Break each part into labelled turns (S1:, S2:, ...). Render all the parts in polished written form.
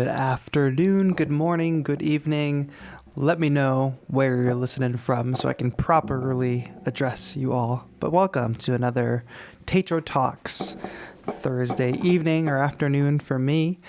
S1: Good afternoon, good morning, good evening. Let me know where you're listening from so I can properly address you all. But welcome to another TAETRO Talks, Thursday evening or afternoon for me.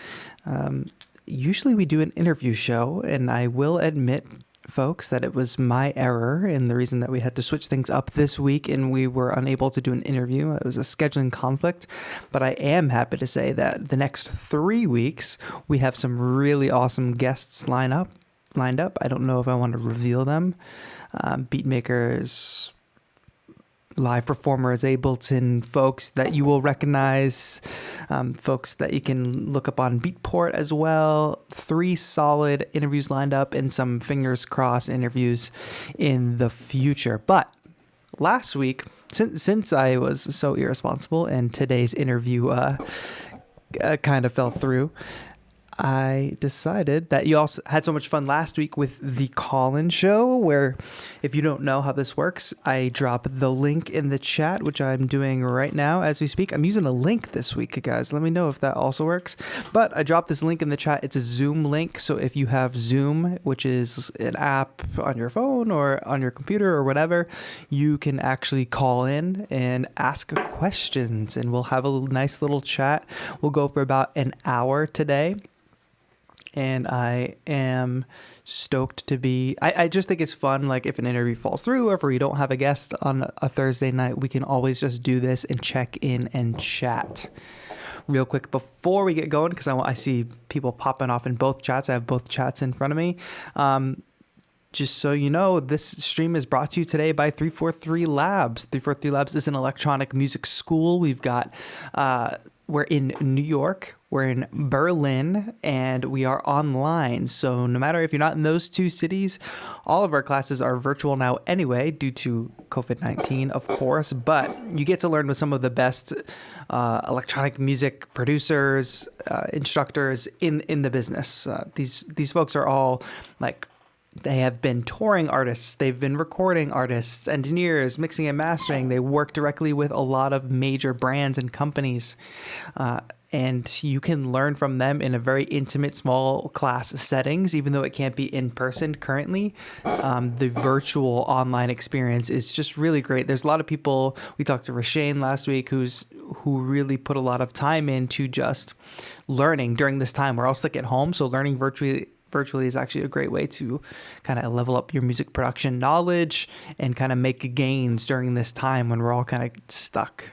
S1: Usually we do an interview show, and I will admit, folks, that it was my error and the reason that we had to switch things up this week and we were unable to do an interview. It was a scheduling conflict, but I am happy to say that the next 3 weeks we have some really awesome guests lined up. I don't know if I want to reveal them. Beatmakers, live performers, Ableton folks that you will recognize, folks that you can look up on Beatport as well. 3 solid interviews lined up and some fingers crossed interviews in the future. But last week, since I was so irresponsible and today's interview kind of fell through, I decided that you also had so much fun last week with the call-in show, where if you don't know how this works, I drop the link in the chat, which I'm doing right now as we speak. I'm using a link this week, guys. Let me know if that also works. But I dropped this link in the chat. It's a Zoom link. So if you have Zoom, which is an app on your phone or on your computer or whatever, you can actually call in and ask questions, and we'll have a nice little chat. We'll go for about an hour today. And I am stoked to be, I just think it's fun. Like if an interview falls through or if we don't have a guest on a Thursday night, we can always just do this and check in and chat. Real quick before we get going, because I see people popping off in both chats. I have both chats in front of me. Just so you know, this stream is brought to you today by 343 Labs. 343 Labs is an electronic music school. We've got, we're in New York, we're in Berlin, and we are online. So no matter if you're not in those 2 cities, all of our classes are virtual now anyway, due to COVID-19, of course. But you get to learn with some of the best electronic music producers, instructors in the business. These folks are all like, they have been touring artists, they've been recording artists, engineers, mixing and mastering. They work directly with a lot of major brands and companies. And you can learn from them in a very intimate, small class settings, even though it can't be in person currently. The virtual online experience is just really great. There's a lot of people, we talked to Rashane last week, who really put a lot of time into just learning during this time. We're all stuck at home, so learning virtually is actually a great way to kind of level up your music production knowledge and kind of make gains during this time when we're all kind of stuck,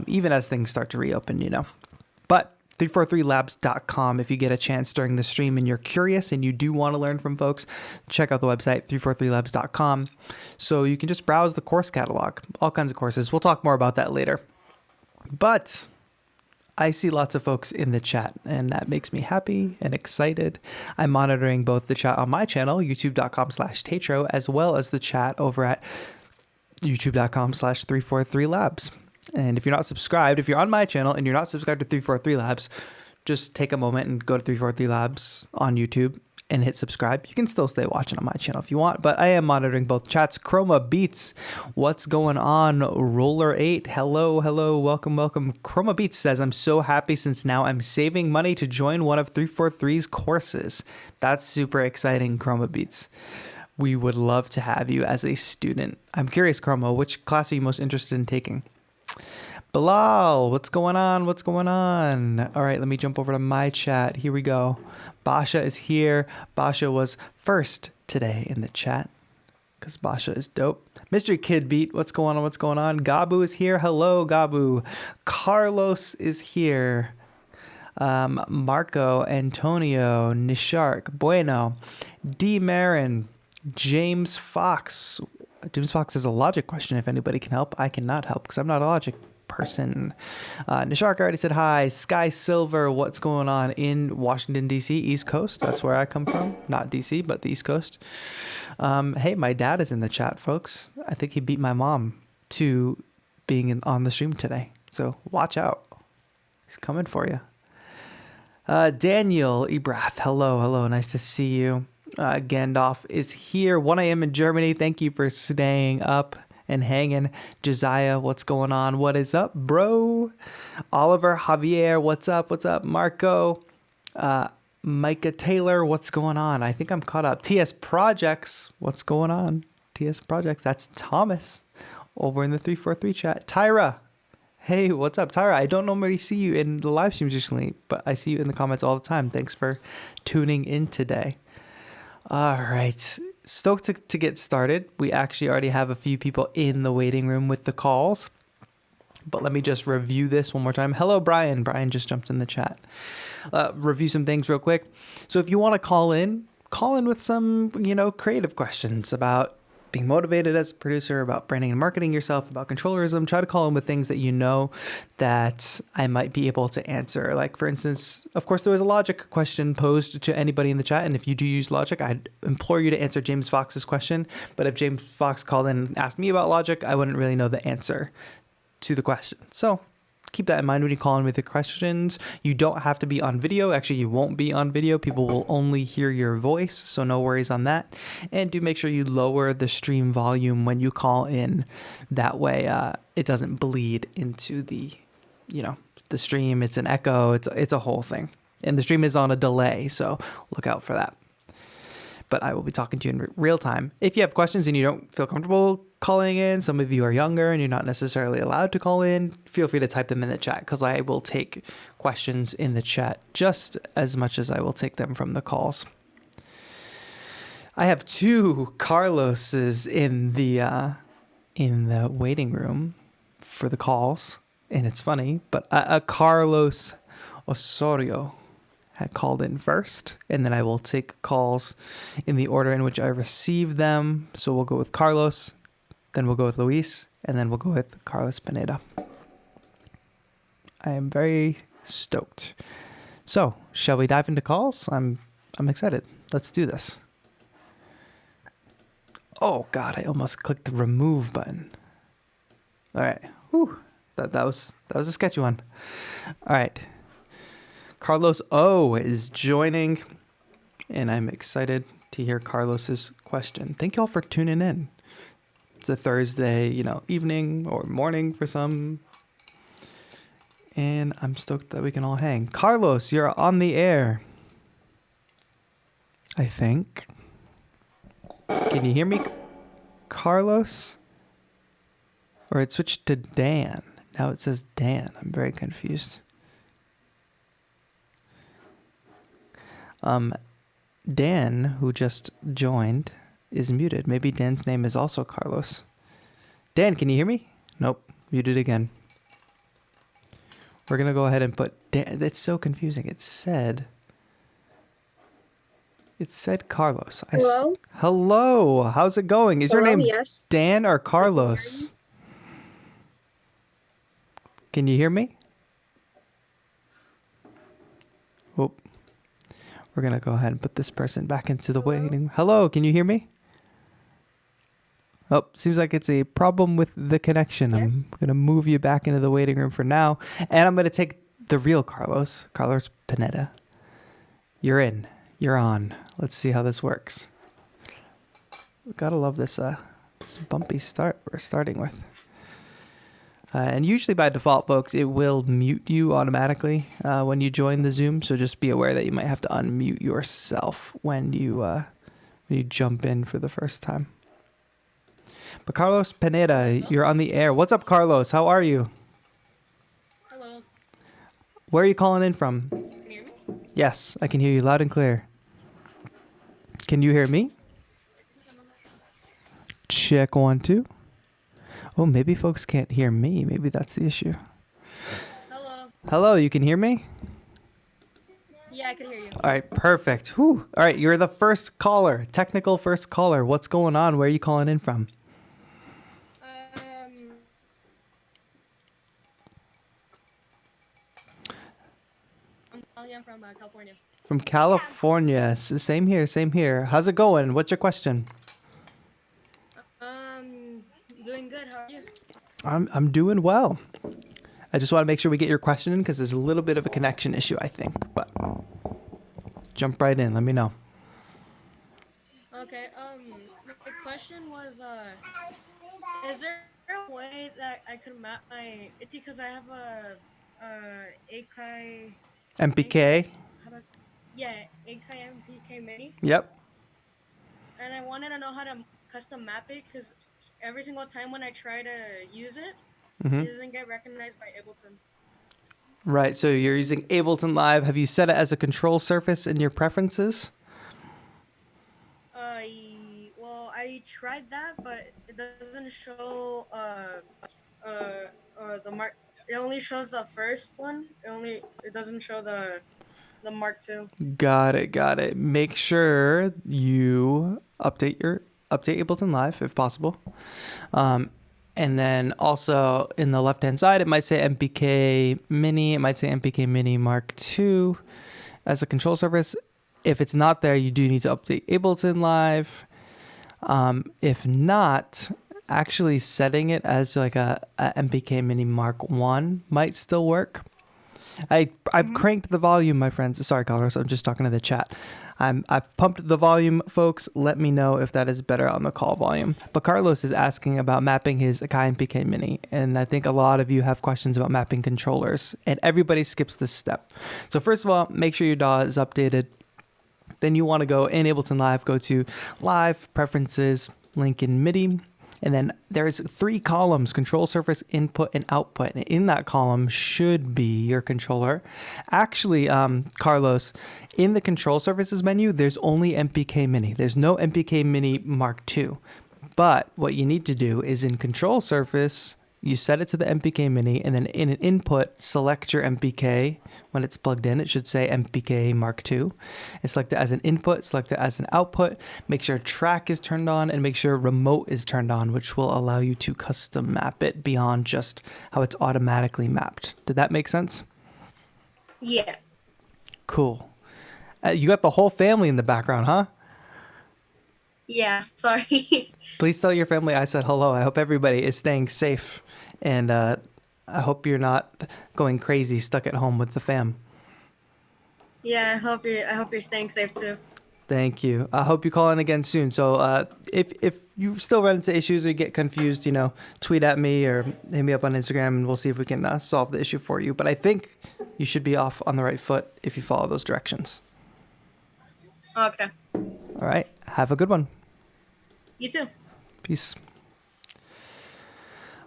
S1: even as things start to reopen, you know. But 343labs.com, if you get a chance during the stream and you're curious and you do want to learn from folks, check out the website 343labs.com. So you can just browse the course catalog, all kinds of courses. We'll talk more about that later. But I see lots of folks in the chat, and that makes me happy and excited. I'm monitoring both the chat on my channel, youtube.com/TAETRO, as well as the chat over at youtube.com/343labs. And if you're not subscribed, if you're on my channel and you're not subscribed to 343 Labs, just take a moment and go to 343 Labs on YouTube and hit subscribe. You can still stay watching on my channel if you want, but I am monitoring both chats. Chroma Beats, what's going on? Roller 8, hello, welcome. Chroma Beats says, I'm so happy since now I'm saving money to join one of 343's courses. That's super exciting, Chroma Beats. We would love to have you as a student. I'm curious, Chroma, which class are you most interested in taking? Bilal, what's going on? All right, let me jump over to my chat. Here we go. Basha is here. Basha was first today in the chat because Basha is dope. Mystery Kid Beat, what's going on? Gabu is here. Hello, Gabu. Carlos is here. Marco, Antonio, Nishark, Bueno, D. Marin, James Fox. James Fox has a logic question if anybody can help. I cannot help because I'm not a logic person. Nishark already said hi. Sky Silver, what's going on in Washington, D.C., East Coast? That's where I come from. Not D.C., but the East Coast. Hey, my dad is in the chat, folks. I think he beat my mom to being on the stream today. So watch out. He's coming for you. Daniel Ebrath, hello. Nice to see you. Gandalf is here. 1 a.m. in Germany. Thank you for staying up and hanging. Josiah, what's going on? What is up, bro? Oliver, Javier, what's up? Marco, Micah Taylor, what's going on? I think I'm caught up. TS Projects, what's going on? TS Projects, that's Thomas over in the 343 chat. Tyra, hey, what's up? Tyra, I don't normally see you in the live streams usually, but I see you in the comments all the time. Thanks for tuning in today. All right, stoked to get started. We actually already have a few people in the waiting room with the calls, but let me just review this one more time. Hello, Brian. Brian just jumped in the chat. Review some things real quick. So if you want to call in with some, creative questions about being motivated as a producer, about branding and marketing yourself, about controllerism. Try to call in with things that you know that I might be able to answer. Like, for instance, of course, there was a logic question posed to anybody in the chat. And if you do use logic, I'd implore you to answer James Fox's question. But if James Fox called in and asked me about logic, I wouldn't really know the answer to the question. So keep that in mind when you call in with the questions. You don't have to be on video. Actually, you won't be on video. People will only hear your voice, so no worries on that. And do make sure you lower the stream volume when you call in. That way, it doesn't bleed into the stream. It's an echo. It's a whole thing. And the stream is on a delay, so look out for that. But I will be talking to you in real time. If you have questions and you don't feel comfortable calling in, some of you are younger and you're not necessarily allowed to call in, feel free to type them in the chat because I will take questions in the chat just as much as I will take them from the calls. I have two Carloses in the waiting room for the calls, and it's funny, but a Carlos Osorio had called in first, and then I will take calls in the order in which I receive them. So we'll go with Carlos, then we'll go with Luis, and then we'll go with Carlos Pineda. I am very stoked. So, shall we dive into calls? I'm excited. Let's do this. Oh God, I almost clicked the remove button. All right. Whew. That was a sketchy one. All right. Carlos O is joining, and I'm excited to hear Carlos's question. Thank you all for tuning in. It's a Thursday, evening or morning for some, and I'm stoked that we can all hang. Carlos, you're on the air, I think. Can you hear me, Carlos? Or it switched to Dan. Now it says Dan. I'm very confused. Dan, who just joined, is muted. Maybe Dan's name is also Carlos. Dan, can you hear me? Nope, muted again. We're gonna go ahead and put Dan. It's so confusing. It said Carlos.
S2: Hello?
S1: Hello, how's it going? Is your name
S2: Yes.
S1: Dan or Carlos? Can you hear me? Oh. We're going to go ahead and put this person back into the waiting. Hello, can you hear me? Oh, seems like it's a problem with the connection.
S2: Yes.
S1: I'm going to move you back into the waiting room for now. And I'm going to take the real Carlos Pineda. You're in. You're on. Let's see how this works. Gotta love this bumpy start we're starting with. And usually by default, folks, it will mute you automatically when you join the Zoom. So just be aware that you might have to unmute yourself when you jump in for the first time. But Carlos Pineda, you're on the air. What's up, Carlos? How are you?
S3: Hello.
S1: Where are you calling in from?
S3: Can you hear me?
S1: Yes, I can hear you loud and clear. Can you hear me? Check 1, 2. Oh, maybe folks can't hear me. Maybe that's the issue.
S3: Hello.
S1: Hello, you can hear me?
S3: Yeah, I can hear you.
S1: All right, perfect. Whew. All right, you're the first caller, technical first caller. What's going on? Where are you calling in from?
S3: I'm calling in from California.
S1: From California. Same here, same here. How's it going? What's your question?
S3: Doing good. How are you?
S1: I'm doing well. I just want to make sure we get your question in because there's a little bit of a connection issue, I think. But jump right in. Let me know.
S3: Okay. The question was, is there a way that I could map my? It's because I have a Akai.
S1: MPK.
S3: How do I? Yeah, Akai MPK Mini,
S1: Yep.
S3: and I wanted to know how to custom map it because every single time when I try to use it,
S1: Mm-hmm.
S3: it doesn't get recognized by Ableton.
S1: Right. So you're using Ableton Live. Have you set it as a control surface in your preferences?
S3: Well, I tried that, but it doesn't show the mark. It only shows the first one. It doesn't show the Mark II.
S1: Got it. Got it. Make sure you update Ableton Live if possible. Um, and then also in the left hand side, it might say MPK Mini. It might say MPK Mini Mark II as a control surface. If it's not there, you do need to update Ableton Live. If not, actually setting it as like a MPK Mini Mark One might still work. I've cranked the volume, my friends. Sorry, Carlos. I'm just talking to the chat. I've pumped the volume, folks. Let me know if that is better on the call volume. But Carlos is asking about mapping his Akai MPK Mini, and I think a lot of you have questions about mapping controllers, and everybody skips this step. So first of all, make sure your DAW is updated. Then you want to go in Ableton Live, go to Live, Preferences, link in MIDI. And then there's 3 columns, control surface, input, and output. And in that column should be your controller. Actually, Carlos, in the control surfaces menu, there's only MPK Mini. There's no MPK Mini Mark II. But what you need to do is in control surface, you set it to the MPK Mini, and then in an input, select your MPK. When it's plugged in, it should say MPK Mark II. And select it as an input, select it as an output. Make sure track is turned on, and make sure remote is turned on, which will allow you to custom map it beyond just how it's automatically mapped. Did that make sense?
S3: Yeah.
S1: Cool. You got the whole family in the background, huh?
S3: Yeah. Sorry.
S1: Please tell your family I said hello. I hope everybody is staying safe. And I hope you're not going crazy stuck at home with the fam.
S3: Yeah. I hope you're staying safe too.
S1: Thank you. I hope you call in again soon. So if you still run into issues or get confused, tweet at me or hit me up on Instagram, and we'll see if we can solve the issue for you. But I think you should be off on the right foot if you follow those directions.
S3: Okay.
S1: All right. Have a good one.
S3: You too.
S1: Peace.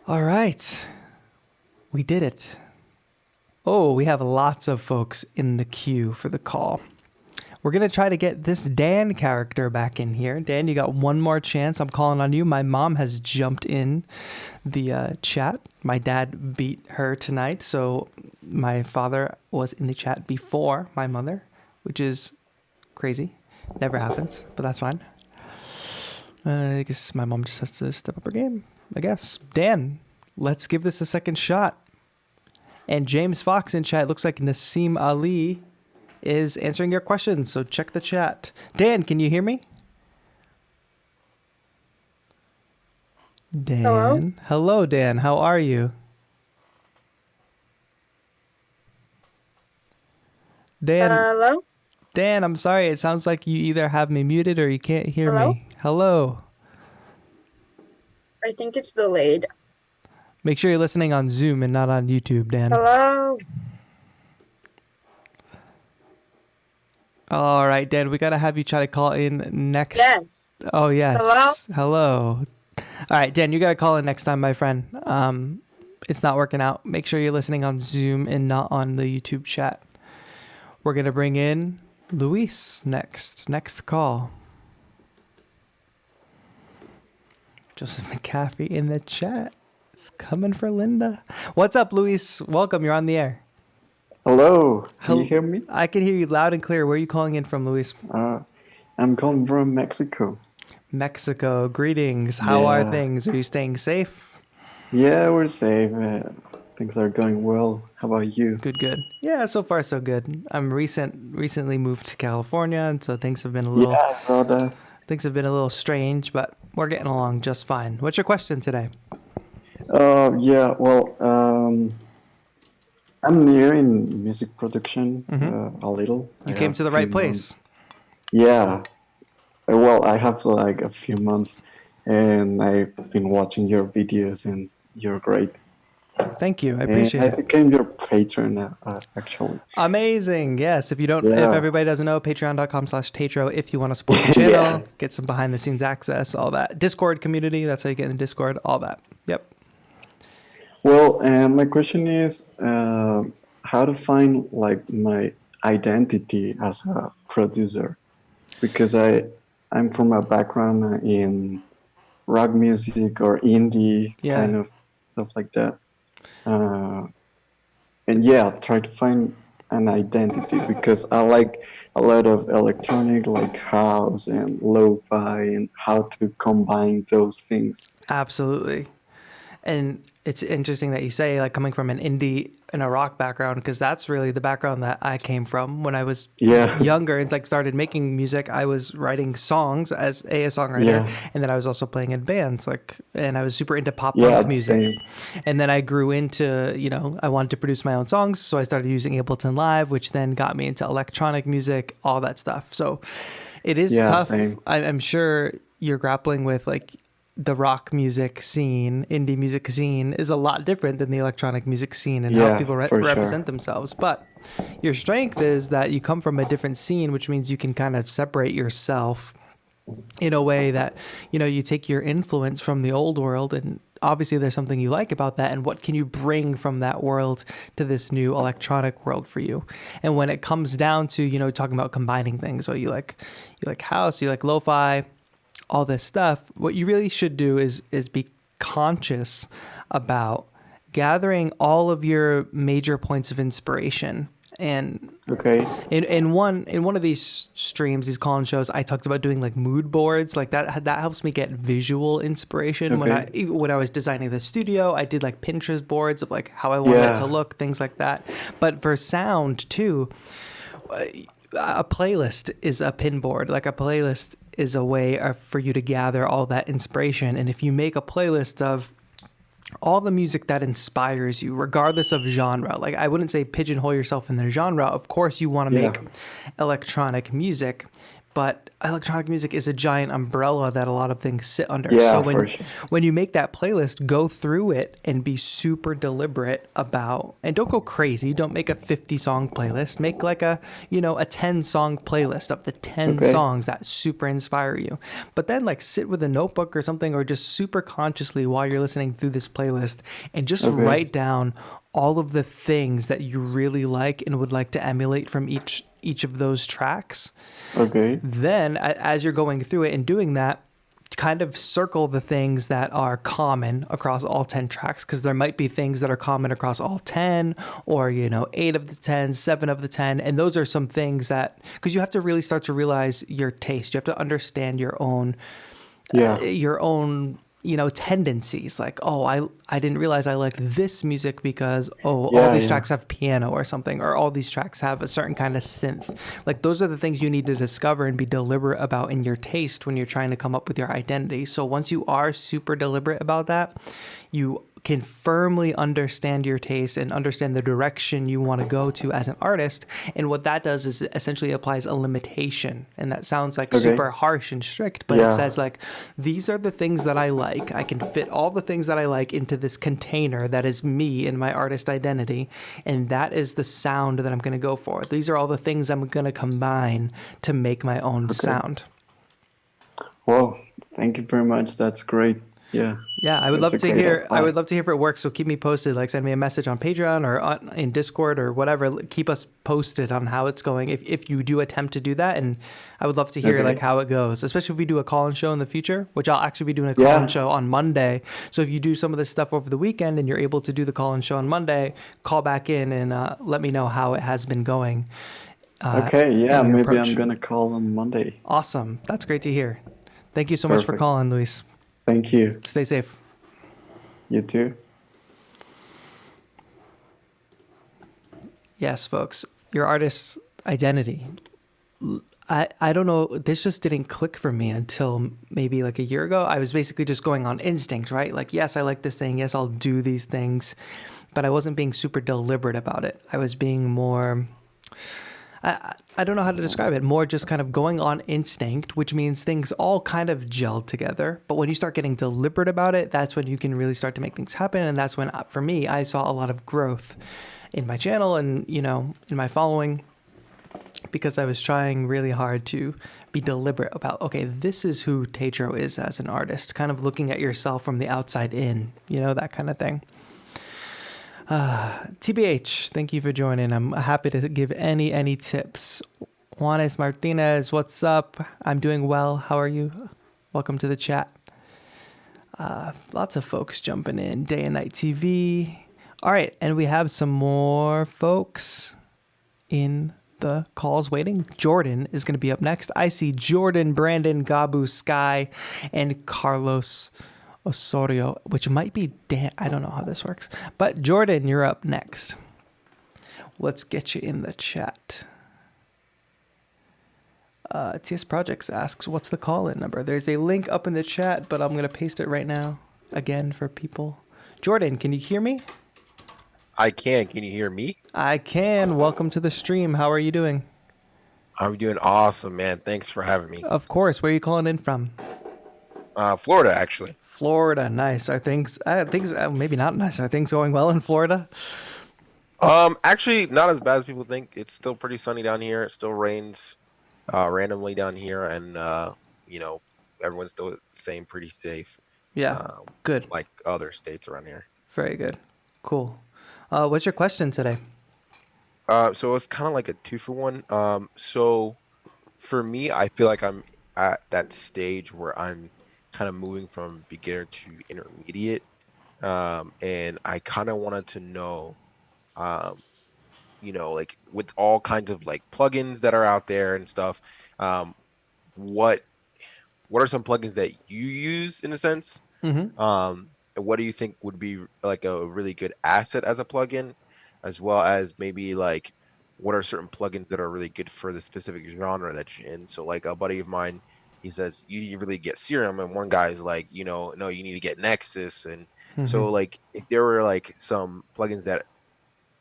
S1: All right. We did it. Oh, we have lots of folks in the queue for the call. We're going to try to get this Dan character back in here. Dan, you got one more chance. I'm calling on you. My mom has jumped in the chat. My dad beat her tonight, so my father was in the chat before my mother, which is crazy. Never happens, but that's fine. I guess my mom just has to step up her game, I guess. Dan, let's give this a second shot. And James Fox in chat, looks like Nassim Ali is answering your questions, so check the chat. Dan, can you hear me? Dan.
S2: Hello?
S1: Hello, Dan. How are you? Dan.
S2: Hello?
S1: Dan, I'm sorry. It sounds like you either have me muted or you can't hear
S2: Hello?
S1: me. Hello.
S2: I think it's delayed.
S1: Make sure you're listening on Zoom and not on YouTube, Dan.
S2: Hello?
S1: All right, Dan, we got to have you try to call in next.
S2: Yes.
S1: Oh, yes.
S2: Hello?
S1: Hello. All right, Dan, you got to call in next time, my friend. It's not working out. Make sure you're listening on Zoom and not on the YouTube chat. We're going to bring in Luis next. Next call. Joseph McCaffrey in the chat. It's coming for Linda. What's up, Luis? Welcome. You're on the air.
S4: Hello, can you hear me?
S1: I can hear you loud and clear. Where are you calling in from, Luis?
S4: I'm calling from Mexico.
S1: Mexico. Greetings. How are
S4: Yeah.
S1: things? Are you staying safe?
S4: Yeah, we're safe. Things are going well. How about you?
S1: Good, good. Yeah, so far so good. I'm recently moved to California, and so things have been a little
S4: Yeah, I saw that.
S1: things have been a little strange, but we're getting along just fine. What's your question today?
S4: Yeah, well, I'm new in music production, a little.
S1: You
S4: I
S1: came
S4: have
S1: to the
S4: few
S1: right place.
S4: months. Yeah. Well, I have like a few months, and I've been watching your videos, and you're great.
S1: Thank you. I
S4: And
S1: appreciate
S4: I
S1: it.
S4: became your patron actually.
S1: Amazing. Yes. If
S4: Yeah,
S1: everybody doesn't know, patreon.com/TAETRO. If you want to support the
S4: yeah.
S1: channel, get some behind the scenes access, all that. Discord community. That's how you get in the Discord, all that. Yep.
S4: Well, my question is how to find like my identity as a producer, because I'm from a background in rock music or indie
S1: Yeah.
S4: kind of stuff like that. Uh, and yeah, try to find an identity because I like a lot of electronic, like house and lo-fi, and how to combine those things.
S1: Absolutely. And it's interesting that you say like coming from an indie and a rock background because that's really the background that I came from when I was
S4: Yeah,
S1: younger and like started making music. I was writing songs as a songwriter,
S4: yeah,
S1: and then I was also playing in bands like, and I was super into pop
S4: yeah.
S1: punk
S4: The
S1: music.
S4: same.
S1: And then I grew into, I wanted to produce my own songs, so I started using Ableton Live, which then got me into electronic music, all that stuff. So it is
S4: Yeah,
S1: tough.
S4: same.
S1: I'm sure you're grappling with like the rock music scene, indie music scene is a lot different than the electronic music scene and how
S4: Yeah,
S1: people
S4: for sure.
S1: represent themselves. But your strength is that you come from a different scene, which means you can kind of separate yourself in a way that, you take your influence from the old world, and obviously there's something you like about that, and what can you bring from that world to this new electronic world for you. And when it comes down to, talking about combining things, so you like house, you like lo-fi, all this stuff, what you really should do is be conscious about gathering all of your major points of inspiration. And
S4: Okay.
S1: in one of these streams, these call-in shows, I talked about doing like mood boards. Like that helps me get visual inspiration.
S4: Okay.
S1: When I was designing the studio, I did like Pinterest boards of like how I wanted it to
S4: Yeah.
S1: look, things like that. But for sound too, a playlist is a pin board. Like a playlist is a way for you to gather all that inspiration. And if you make a playlist of all the music that inspires you, regardless of genre, like I wouldn't say pigeonhole yourself in the genre. Of course, you want to
S4: Yeah.
S1: make electronic music, but electronic music is a giant umbrella that a lot of things sit under. So
S4: Yeah,
S1: when
S4: for sure.
S1: when you make that playlist, go through it and be super deliberate about, and don't go crazy. Don't make a 50 song playlist. Make like a 10 song playlist of the 10
S4: Okay.
S1: songs that super inspire you. But then like sit with a notebook or something, or just super consciously while you're listening through this playlist and just
S4: Okay.
S1: write down all of the things that you really like and would like to emulate from each of those tracks.
S4: Okay.
S1: Then, as you're going through it and doing that, kind of circle the things that are common across all 10 tracks, because there might be things that are common across all 10, or 8 of the 10, 7 of the 10. And those are some things that, because you have to really start to realize your taste. You have to understand your own
S4: Yeah.
S1: tendencies. Like, oh, I didn't realize I liked this music because all
S4: Yeah.
S1: these
S4: Yeah.
S1: tracks have piano or something, or all these tracks have a certain kind of synth. Like those are the things you need to discover and be deliberate about in your taste when you're trying to come up with your identity. So once you are super deliberate about that, you can firmly understand your taste and understand the direction you want to go to as an artist. And what that does is it essentially applies a limitation. And that sounds like
S4: Okay.
S1: super harsh and strict, but it
S4: Yeah.
S1: says like, these are the things that I like. I can fit all the things that I like into this container that is me and my artist identity. And that is the sound that I'm going to go for. These are all the things I'm going to combine to make my own sound.
S4: Well, thank you very much. That's great. Yeah.
S1: Yeah, I would
S4: That's
S1: love
S4: a
S1: to
S4: great
S1: hear. I would love
S4: advice.
S1: to hear if it works. So keep me posted. Like send me a message on Patreon or in Discord or whatever. Keep us posted on how it's going. If you do attempt to do that, and I would love to hear like
S4: Okay.
S1: how it goes. Especially if we do a call-in show in the future, which I'll actually be doing a call-in
S4: Yeah.
S1: show on Monday. So if you do some of this stuff over the weekend and you're able to do the call-in show on Monday, call back in and let me know how it has been going.
S4: Okay. Yeah.
S1: And your
S4: Maybe I'm
S1: approach.
S4: gonna call on Monday.
S1: Awesome. That's great to hear. Thank you so much for
S4: Perfect.
S1: calling, Luis.
S4: Thank you.
S1: Stay safe.
S4: You too.
S1: Yes, folks, your artist's identity. I don't know. This just didn't click for me until maybe like a year ago. I was basically just going on instinct, right? Like, yes, I like this thing. Yes, I'll do these things. But I wasn't being super deliberate about it. I was being more, I don't know how to describe it. More just kind of going on instinct, which means things all kind of gel together. But when you start getting deliberate about it, that's when you can really start to make things happen. And that's when, for me, I saw a lot of growth in my channel and, you know, in my following, because I was trying really hard to be deliberate about, okay, this is who TAETRO is as an artist, kind of looking at yourself from the outside in, you know, that kind of thing. TBH, thank you for joining. I'm happy to give any tips. Juanes Martinez, what's up? I'm doing well. How are you? Welcome to the chat. Lots of folks jumping in. Day and Night TV. All right, and we have some more folks in the calls waiting. Jordan is going to be up next. I see Jordan, Brandon, Gabu, Sky, and Carlos Osorio, which might be Dan. I don't know how this works. But Jordan, you're up next. Let's get you in the chat. TS Projects asks, what's the call-in number? There's a link up in the chat, but I'm going to paste it right now again for people. Jordan, can you hear me?
S2: I can. Can you hear me?
S1: I can. Welcome to the stream. How are you doing?
S2: I'm doing awesome, man. Thanks for having me.
S1: Of course. Where are you calling in from?
S2: Florida, actually.
S1: Florida. Nice. Are things maybe not nice. Are things going well in Florida?
S2: Actually, not as bad as people think. It's still pretty sunny down here. It still rains randomly down here, and you know, everyone's still staying pretty safe.
S1: Yeah. Good.
S2: Like other states around here.
S1: Very good. Cool. What's your question today?
S2: So it's kind of like a 2-for-1. So for me, I feel like I'm at that stage where I'm kind of moving from beginner to intermediate, and I kind of wanted to know, you know, like with all kinds of like plugins that are out there and stuff, what are some plugins that you use in a sense?
S1: Mm-hmm.
S2: And what do you think would be like a really good asset as a plugin, as well as maybe like what are certain plugins that are really good for the specific genre that you're in? So like a buddy of mine, he says you need to really get Serum, and one guy's like, you know, no, you need to get Nexus. And so like if there were like some plugins that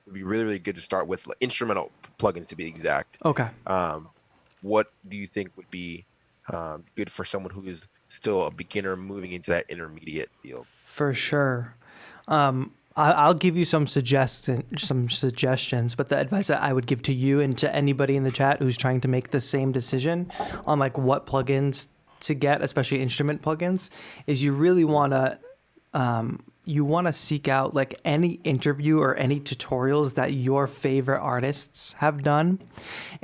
S2: would be really good to start with, like instrumental plugins to be exact.
S1: Okay.
S2: What do you think would be good for someone who is still a beginner moving into that intermediate field?
S1: For sure. I'll give you some suggestions, but the advice that I would give to you and to anybody in the chat who's trying to make the same decision on like what plugins to get, especially instrument plugins, is you really want to seek out like any interview or any tutorials that your favorite artists have done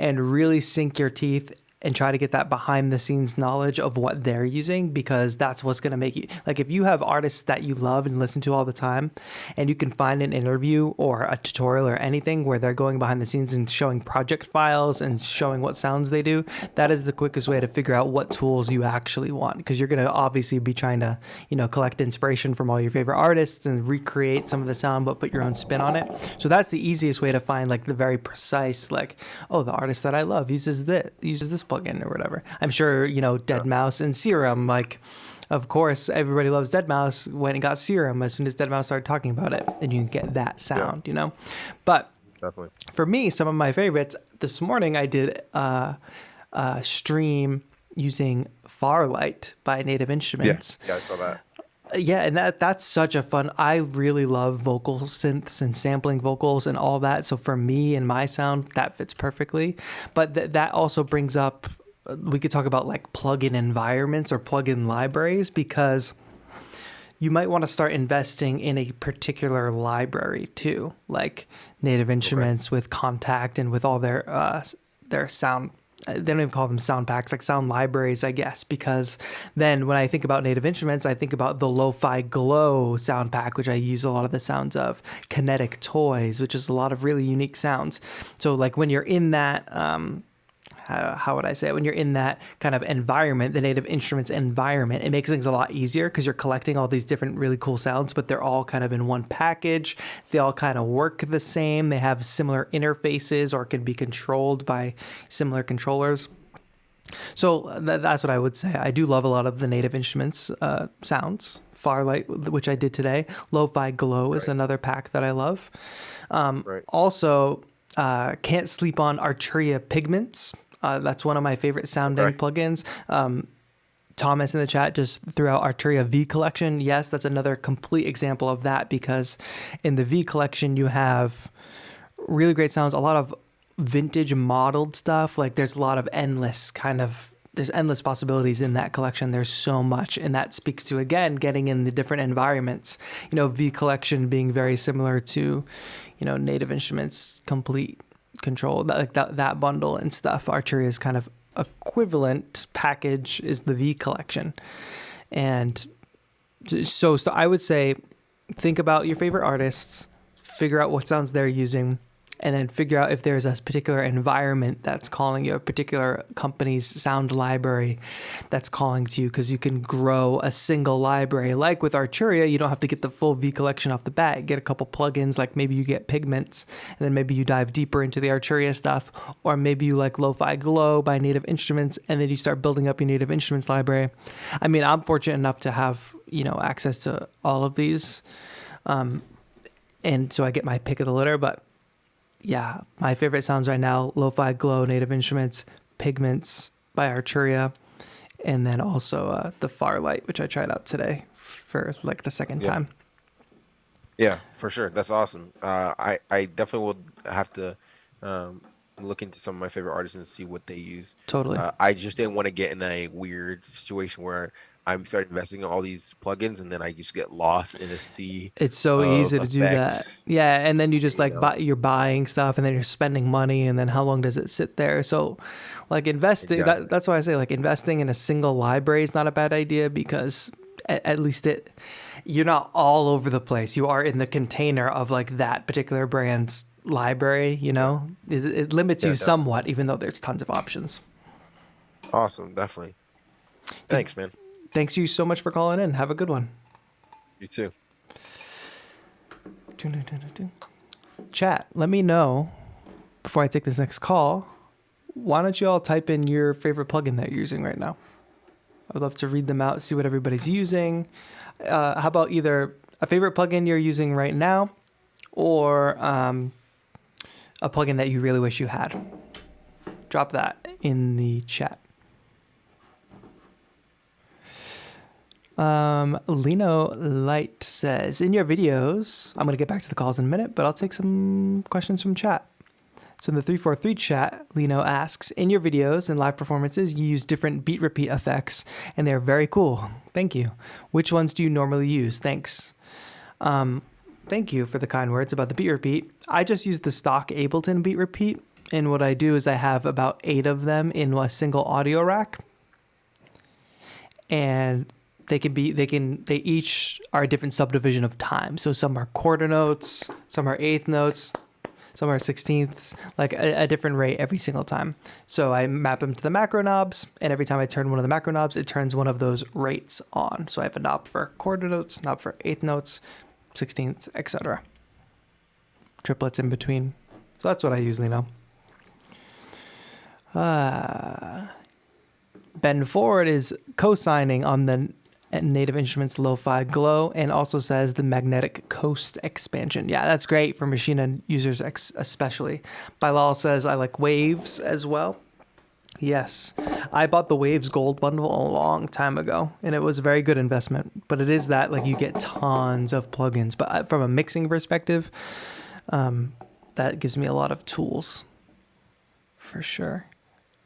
S1: and really sink your teeth and try to get that behind the scenes knowledge of what they're using, because that's what's going to make you, like, if you have artists that you love and listen to all the time and you can find an interview or a tutorial or anything where they're going behind the scenes and showing project files and showing what sounds they do, that is the quickest way to figure out what tools you actually want, because you're going to obviously be trying to, you know, collect inspiration from all your favorite artists and recreate some of the sound but put your own spin on it. So that's the easiest way to find like the very precise, like, oh, the artist that I love uses this plugin or whatever. I'm sure, you know, Deadmau5 and Serum, like, of course, everybody loves Deadmau5, went and got Serum as soon as Deadmau5 started talking about it, and you can get that sound, you know? But
S2: Definitely.
S1: For me, some of my favorites, this morning I did a stream using Farlight by Native Instruments.
S2: Yeah, I saw that.
S1: Yeah, and that's such a fun. I really love vocal synths and sampling vocals and all that. So for me and my sound, that fits perfectly. But that also brings up, we could talk about like plugin environments or plugin libraries, because you might want to start investing in a particular library too, like Native Instruments with Contact and with all their sound. They don't even call them sound packs, like sound libraries, I guess, because then when I think about Native Instruments, I think about the Lo-Fi Glow sound pack, which I use a lot of the sounds of, Kinetic Toys, which is a lot of really unique sounds. So like when you're in that, how would I say it? When you're in that kind of environment, the Native Instruments environment, it makes things a lot easier because you're collecting all these different really cool sounds, but they're all kind of in one package. They all kind of work the same. They have similar interfaces or can be controlled by similar controllers. So that's what I would say. I do love a lot of the Native Instruments sounds. Farlight, which I did today. Lo-Fi Glow is another pack that I love. Also, can't sleep on Arturia Pigments. That's one of my favorite sounding plugins. Thomas in the chat just threw out Arturia V Collection. Yes, that's another complete example of that, because in the V Collection you have really great sounds, a lot of vintage modeled stuff. Like there's a lot of there's endless possibilities in that collection. There's so much, and that speaks to, again, getting in the different environments. V Collection being very similar to, Native Instruments Complete Control, that bundle and stuff. Arturia's kind of equivalent package is the V Collection. And so I would say, think about your favorite artists, figure out what sounds they're using, and then figure out if there's a particular environment that's calling you, a particular company's sound library that's calling to you, because you can grow a single library. Like with Arturia, you don't have to get the full V Collection off the bat. Get a couple plugins, like maybe you get Pigments, and then maybe you dive deeper into the Arturia stuff, or maybe you like Lo-Fi Glow by Native Instruments, and then you start building up your Native Instruments library. I mean, I'm fortunate enough to have, access to all of these, and so I get my pick of the litter, but yeah, my favorite sounds right now: Lo-Fi Glow, Native Instruments, Pigments by Arturia, and then also the Farlight, which I tried out today for like the second time.
S2: Yeah, for sure. That's awesome. I definitely will have to look into some of my favorite artists and see what they use.
S1: Totally.
S2: I just didn't want to get in a weird situation where I'm starting investing in all these plugins and then I just get lost in a sea.
S1: It's so easy to do that. Yeah, and then you just you're buying stuff and then you're spending money, and then how long does it sit there? So like investing, that's why I say like investing in a single library is not a bad idea, because at least you're not all over the place. You are in the container of like that particular brand's library, It limits you somewhat, even though there's tons of options.
S2: Awesome, definitely. Thanks, man.
S1: Thanks you so much for calling in. Have a good one.
S2: You too.
S1: Chat, let me know before I take this next call. Why don't you all type in your favorite plugin that you're using right now? I'd love to read them out, see what everybody's using. How about either a favorite plugin you're using right now, or a plugin that you really wish you had? Drop that in the chat. Lino Light says, in your videos, I'm going to get back to the calls in a minute, but I'll take some questions from chat. So in the 343 chat, Lino asks, in your videos and live performances, you use different beat repeat effects, and they're very cool. Thank you. Which ones do you normally use? Thanks. Thank you for the kind words about the beat repeat. I just use the stock Ableton beat repeat, and what I do is I have about 8 of them in a single audio rack, and they each are a different subdivision of time. So some are quarter notes, some are eighth notes, some are sixteenths, like a different rate every single time. So I map them to the macro knobs, and every time I turn one of the macro knobs, it turns one of those rates on. So I have a knob for quarter notes, knob for eighth notes, sixteenths, etc. Triplets in between. So that's what I usually know. Ben Ford is co-signing on the Native Instruments Lo-Fi Glow, and also says the Magnetic Coast expansion. Yeah, that's great for Machina users especially. Bilal says, I like Waves as well. Yes, I bought the Waves Gold bundle a long time ago, and it was a very good investment. But it is that, like, you get tons of plugins. But from a mixing perspective, that gives me a lot of tools, for sure.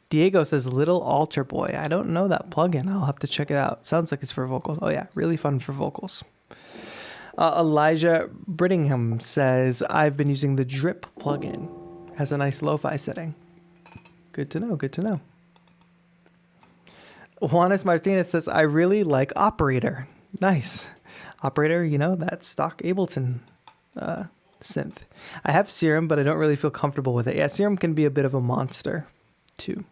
S1: Diego says Little Altar Boy. I don't know that plugin. I'll have to check it out. Sounds like it's for vocals. Oh yeah, really fun for vocals. Elijah Brittingham says, I've been using the Drip plugin. Has a nice lo-fi setting. Good to know, good to know. Juanes Martinez says, I really like Operator. Nice. Operator, that stock Ableton synth. I have Serum, but I don't really feel comfortable with it. Yeah, Serum can be a bit of a monster too.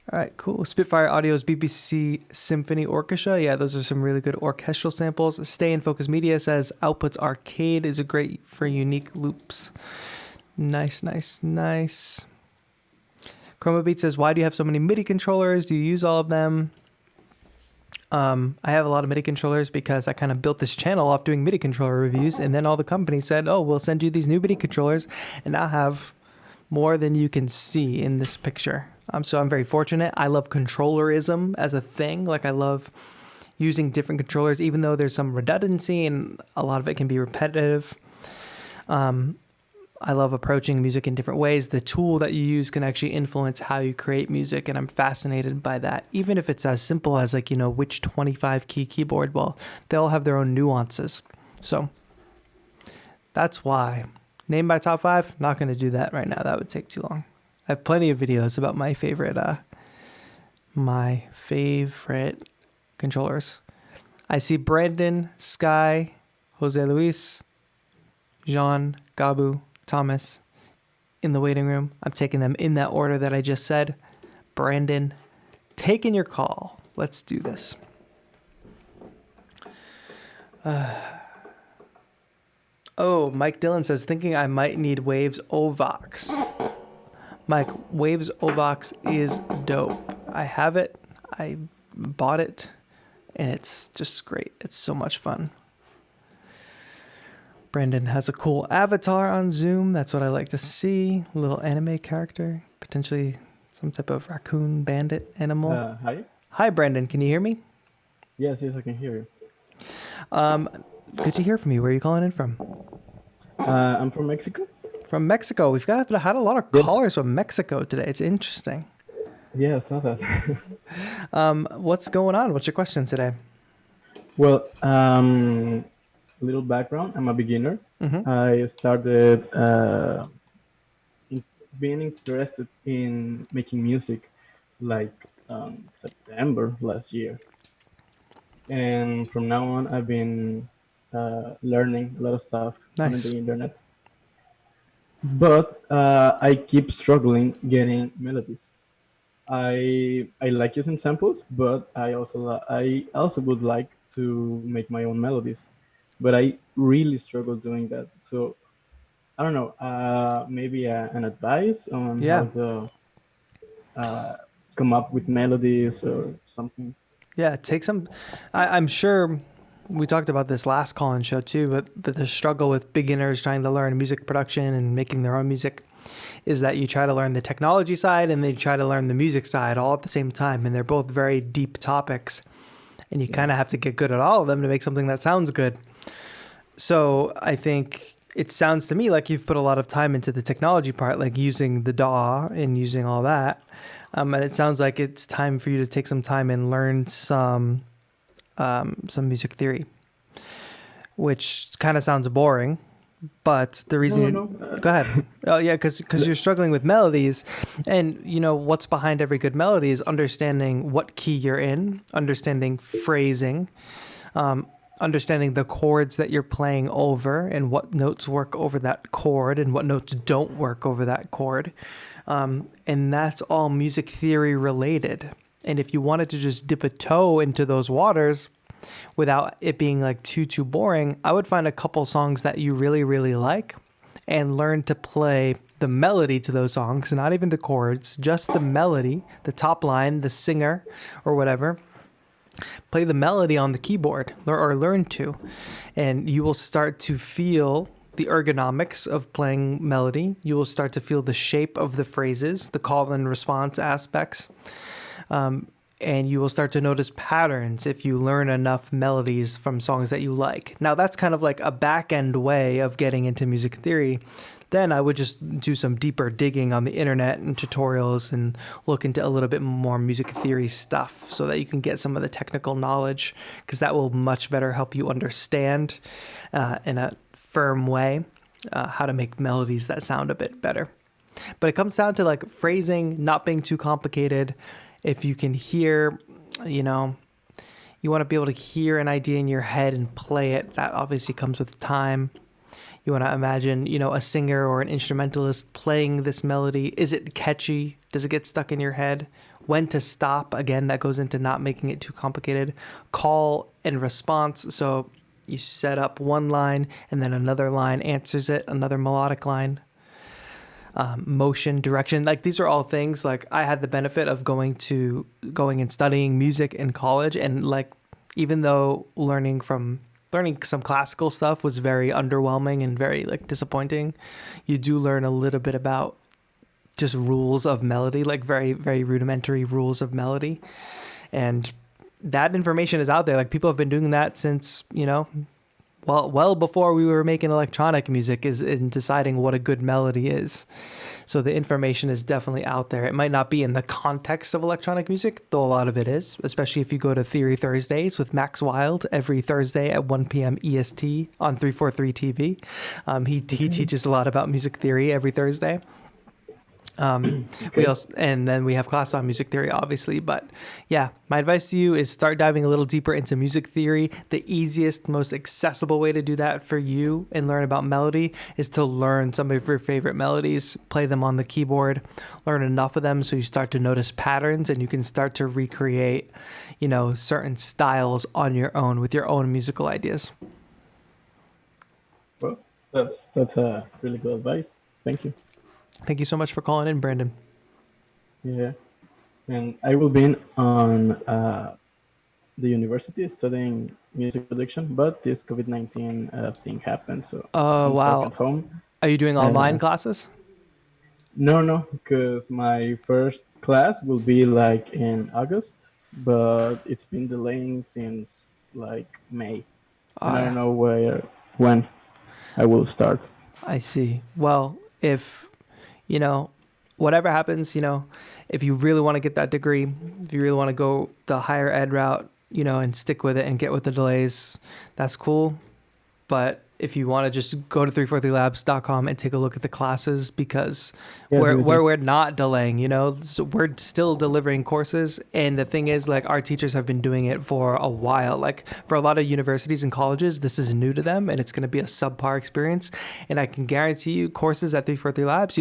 S1: All right, cool. Spitfire Audio's BBC Symphony Orchestra. Yeah, those are some really good orchestral samples. Stay in Focus Media says Outputs Arcade is a great for unique loops. Nice, nice, nice. Chroma Beat says, why do you have so many MIDI controllers? Do you use all of them? I have a lot of MIDI controllers because I kind of built this channel off doing MIDI controller reviews, and then all the companies said, "Oh, we'll send you these new MIDI controllers," and now have more than you can see in this picture. So I'm very fortunate. I love controllerism as a thing. Like I love using different controllers, even though there's some redundancy and a lot of it can be repetitive. I love approaching music in different ways. The tool that you use can actually influence how you create music, and I'm fascinated by that. Even if it's as simple as like, which 25 key keyboard, well, they all have their own nuances. So that's why. Name my top 5, not going to do that right now. That would take too long. I have plenty of videos about my favorite controllers. I see Brandon, Sky, Jose Luis, Jean, Gabu, Thomas in the waiting room. I'm taking them in that order that I just said. Brandon, taking your call. Let's do this. Mike Dillon says, thinking I might need Waves Ovox. Mike, Waves Ovox is dope. I have it. I bought it. And it's just great. It's so much fun. Brandon has a cool avatar on Zoom. That's what I like to see. A little anime character. Potentially some type of raccoon bandit animal.
S5: Hi.
S1: Hi, Brandon. Can you hear me?
S5: Yes, I can hear you.
S1: Good to hear from you. Where are you calling in from?
S5: I'm from Mexico.
S1: From Mexico. We've had a lot of callers from Mexico today. It's interesting.
S5: Yeah, I saw that.
S1: What's going on? What's your question today?
S5: Well, little background. I'm a beginner.
S1: Mm-hmm.
S5: I started being interested in making music like September last year. And from now on, I've been learning a lot of stuff on
S1: Nice.
S5: the internet. But I keep struggling getting melodies. I like using samples, but I also would like to make my own melodies, but I really struggle doing that. So I don't know, maybe an advice on how to come up with melodies or something.
S1: Yeah, take some. I'm sure we talked about this last call-in show too, but the struggle with beginners trying to learn music production and making their own music is that you try to learn the technology side and then you try to learn the music side all at the same time, and they're both very deep topics, and you kind of have to get good at all of them to make something that sounds good. So I think it sounds to me like you've put a lot of time into the technology part, like using the DAW and using all that. And it sounds like it's time for you to take some time and learn some music theory, which kind of sounds boring. But the reason go ahead. Oh yeah, because you're struggling with melodies, and what's behind every good melody is understanding what key you're in, understanding phrasing, understanding the chords that you're playing over and what notes work over that chord and what notes don't work over that chord. And that's all music theory related. And if you wanted to just dip a toe into those waters without it being like too boring, I would find a couple songs that you really, really like and learn to play the melody to those songs, not even the chords, just the melody, the top line, the singer or whatever. Play the melody on the keyboard or learn to, and you will start to feel the ergonomics of playing melody. You will start to feel the shape of the phrases, the call and response aspects. And you will start to notice patterns if you learn enough melodies from songs that you like. Now, that's kind of like a back-end way of getting into music theory. Then I would just do some deeper digging on the internet and tutorials and look into a little bit more music theory stuff so that you can get some of the technical knowledge, because that will much better help you understand in a firm way how to make melodies that sound a bit better. But it comes down to like phrasing, not being too complicated. If you can hear, you want to be able to hear an idea in your head and play it. That obviously comes with time. You want to imagine, a singer or an instrumentalist playing this melody. Is it catchy? Does it get stuck in your head? When to stop? Again, that goes into not making it too complicated. Call and response. So you set up one line and then another line answers it, another melodic line. Motion, direction, like these are all things. Like I had the benefit of going and studying music in college, and like even though learning some classical stuff was very underwhelming and very like disappointing, you do learn a little bit about just rules of melody, like very, very rudimentary rules of melody. And that information is out there. Like people have been doing that since, well before we were making electronic music is in deciding what a good melody is. So the information is definitely out there. It might not be in the context of electronic music, though a lot of it is, especially if you go to Theory Thursdays with Max Wild every Thursday at 1 p.m. EST on 343 TV. He teaches a lot about music theory every Thursday. And then we have class on music theory, obviously. But yeah, my advice to you is start diving a little deeper into music theory. The easiest, most accessible way to do that for you and learn about melody is to learn some of your favorite melodies, play them on the keyboard, learn enough of them so you start to notice patterns and you can start to recreate, certain styles on your own with your own musical ideas.
S5: Well, that's a really good advice. Thank you.
S1: Thank you so much for calling in, Brandon.
S5: Yeah, and I will be on the university studying music production, but this COVID-19 thing happened, so I'm stuck at home.
S1: Are you doing online classes?
S5: No, because my first class will be like in August, but it's been delaying since like May. And I don't know when I will start.
S1: I see. Well, if whatever happens, if you really want to get that degree, if you really want to go the higher ed route, and stick with it and get with the delays, that's cool. But if you want to just go to 343labs.com and take a look at the classes, because we're not delaying, so we're still delivering courses. And the thing is, like, our teachers have been doing it for a while. Like for a lot of universities and colleges, this is new to them and it's going to be a subpar experience. And I can guarantee you courses at 343 Labs,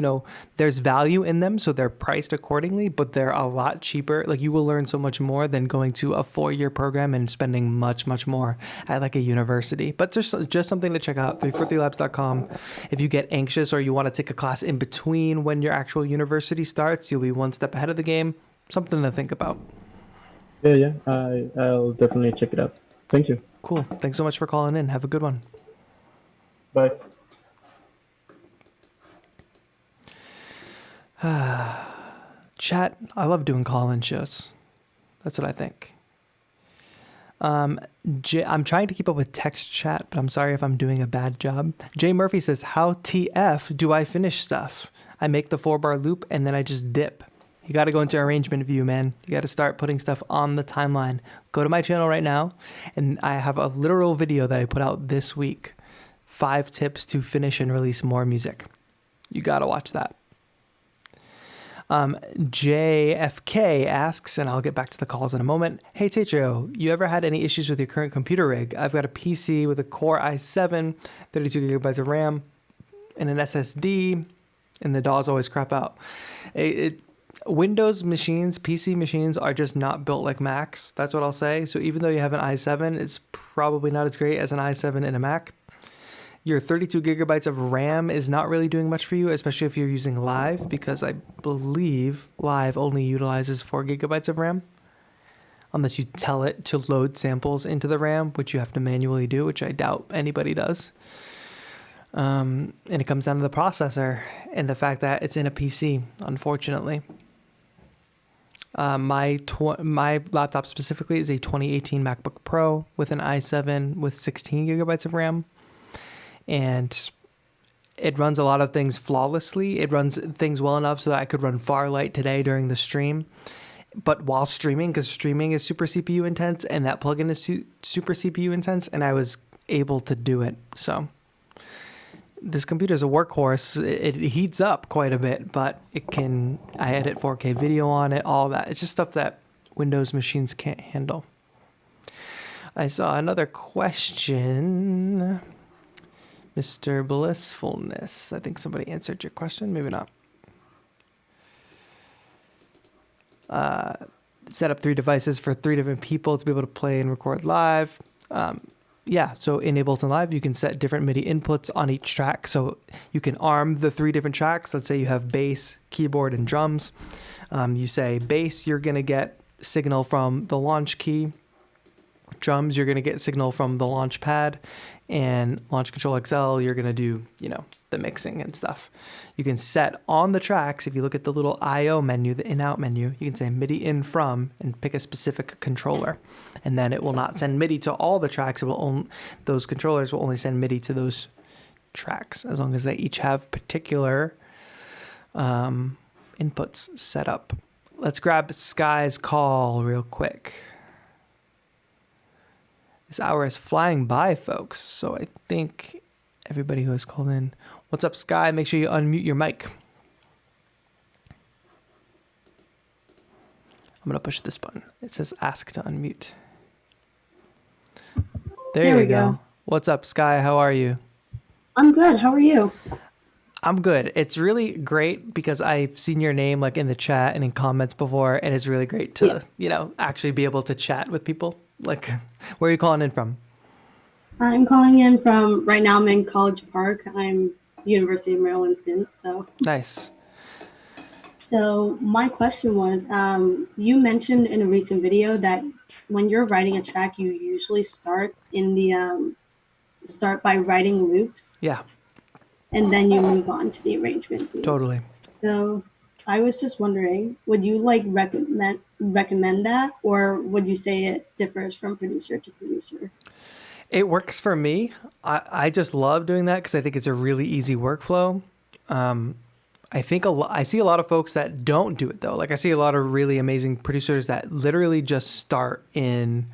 S1: there's value in them. So they're priced accordingly, but they're a lot cheaper. Like you will learn so much more than going to a 4-year program and spending much, much more at like a university. But just something to check out, 343labs.com. If you get anxious or you want to take a class in between when your actual university starts, you'll be one step ahead of the game. Something to think about.
S5: Yeah. I'll definitely check it out. Thank you.
S1: Cool. Thanks so much for calling in. Have a good one.
S5: Bye.
S1: Chat, I love doing call-in shows. That's what I think. I'm trying to keep up with text chat, but I'm sorry if I'm doing a bad job. Jay Murphy says, how TF do I finish stuff? I make the 4-bar loop and then I just dip. You got to go into arrangement view, man. You got to start putting stuff on the timeline. Go to my channel right now, and I have a literal video that I put out this week. 5 tips to finish and release more music. You got to watch that. JFK asks, and I'll get back to the calls in a moment. Hey, TAETRO, you ever had any issues with your current computer rig? I've got a PC with a Core i7, 32 gigabytes of RAM, and an SSD, and the DAWs always crap out. Windows machines, PC machines are just not built like Macs. That's what I'll say. So even though you have an i7, it's probably not as great as an i7 in a Mac. Your 32 gigabytes of RAM is not really doing much for you, especially if you're using Live, because I believe Live only utilizes 4 gigabytes of RAM, unless you tell it to load samples into the RAM, which you have to manually do, which I doubt anybody does. And it comes down to the processor and the fact that it's in a PC, unfortunately. My laptop specifically is a 2018 MacBook Pro with an i7 with 16 gigabytes of RAM. And it runs a lot of things flawlessly. It runs things well enough so that I could run Farlight today during the stream. But while streaming, because streaming is super CPU intense and that plugin is super CPU intense, and I was able to do it. So this computer is a workhorse. It heats up quite a bit, but I edit 4K video on it, all that. It's just stuff that Windows machines can't handle. I saw another question. Mr. Blissfulness. I think somebody answered your question. Maybe not. Set up 3 devices for 3 different people to be able to play and record live. So in Ableton Live, you can set different MIDI inputs on each track. So you can arm the 3 different tracks. Let's say you have bass, keyboard, and drums. You say bass, you're going to get signal from the launch key. Drums, you're going to get signal from the launch pad, and Launch Control XL, you're going to do, the mixing and stuff. You can set on the tracks, if you look at the little IO menu, the in-out menu, you can say MIDI in from and pick a specific controller. And then it will not send MIDI to all the tracks. Those controllers will only send MIDI to those tracks, as long as they each have particular inputs set up. Let's grab Sky's call real quick. This hour is flying by, folks, so I think everybody who has called in. What's up, Sky? Make sure you unmute your mic. I'm going to push this button. It says ask to unmute. There we go. What's up, Sky? How are you?
S6: I'm good. How are you?
S1: I'm good. It's really great because I've seen your name like in the chat and in comments before, and it's really great to, actually be able to chat with people. Like, where are you calling in from?
S6: I'm calling in from, right now I'm in College Park. I'm University of Maryland student, so.
S1: Nice.
S6: So my question was, you mentioned in a recent video that when you're writing a track, you usually start by writing loops.
S1: Yeah.
S6: And then you move on to the arrangement view.
S1: Totally.
S6: So I was just wondering, would you recommend that, or would you say it differs from producer to producer?
S1: It works for me. I just love doing that because I think it's a really easy workflow. I think I see a lot of folks that don't do it though. Like I see a lot of really amazing producers that literally just start in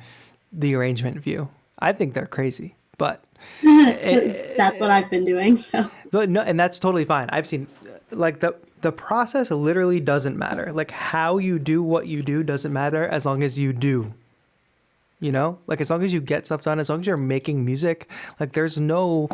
S1: the arrangement view. I think they're crazy, but
S6: that's what I've been doing. So,
S1: but no, and that's totally fine. I've seen like the process literally doesn't matter. Like how you do what you do doesn't matter as long as you do. Like as long as you get stuff done, as long as you're making music, like there's no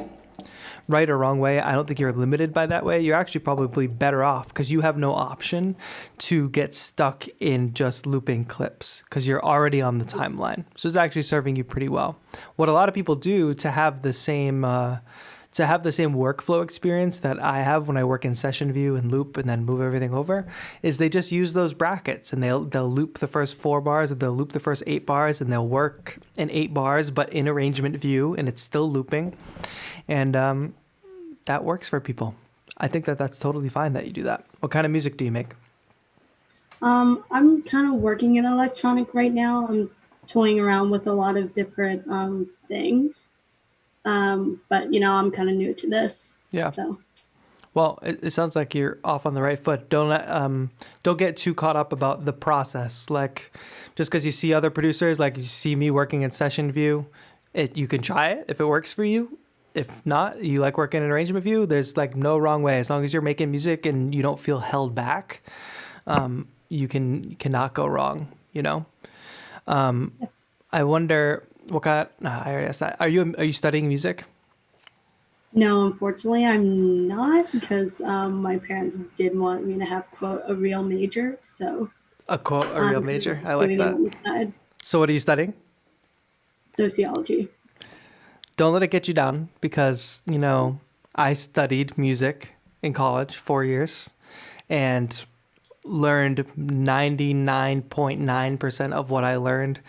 S1: right or wrong way. I don't think you're limited by that way. You're actually probably better off because you have no option to get stuck in just looping clips because you're already on the timeline. So it's actually serving you pretty well. What a lot of people do to have the same workflow experience that I have when I work in session view and loop and then move everything over is they just use those brackets and they'll loop the first 4 bars, or they'll loop the first 8 bars, and they'll work in 8 bars but in arrangement view, and it's still looping. And that works for people. I think that's totally fine that you do that. What kind of music do you make? I'm
S6: kind of working in electronic right now. I'm toying around with a lot of different things. But I'm kind of new to this.
S1: Yeah.
S6: So.
S1: Well, it sounds like you're off on the right foot. Don't get too caught up about the process. Like, just because you see other producers, like you see me working in session view, you can try it if it works for you. If not, you like working in arrangement view, there's like no wrong way. As long as you're making music and you don't feel held back, you cannot go wrong. I wonder. What kind? I already asked that. Are you studying music?
S6: No, unfortunately, I'm not because my parents did want me to have quote a real major. So
S1: a real major. I like that. So what are you studying?
S6: Sociology.
S1: Don't let it get you down because I studied music in college 4 years and learned 99.9% of what I learned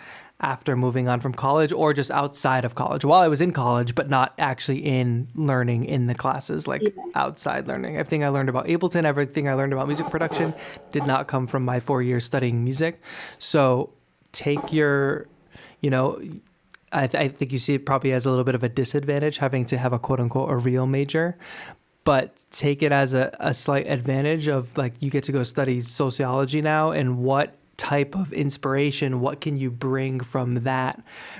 S1: after moving on from college or just outside of college while I was in college, but not actually in learning in the classes, outside learning. Everything I learned about Ableton, everything I learned about music production did not come from my 4 years studying music. So take your, I think you see it probably as a little bit of a disadvantage having to have a quote unquote a real major, but take it as a slight advantage of like, you get to go study sociology now, and what type of inspiration, what can you bring from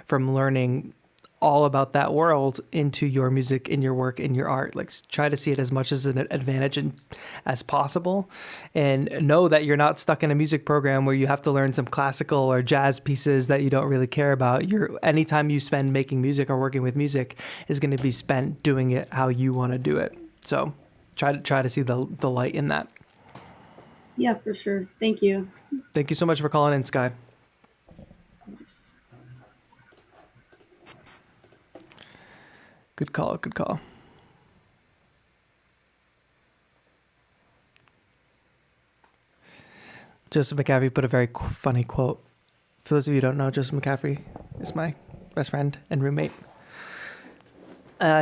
S1: learning all about that world into your music, in your work, in your art. Like try to see it as much as an advantage as possible, and know that you're not stuck in a music program where you have to learn some classical or jazz pieces that you don't really care about. Anytime you spend making music or working with music is going to be spent doing it how you want to do it. So try to see the light in that.
S6: Yeah, for sure. Thank you.
S1: Thank you so much for calling in, Sky.
S6: Of course.
S1: Good call. Good call. Joseph McCaffrey put a very funny quote. For those of you who don't know, Joseph McCaffrey is my best friend and roommate.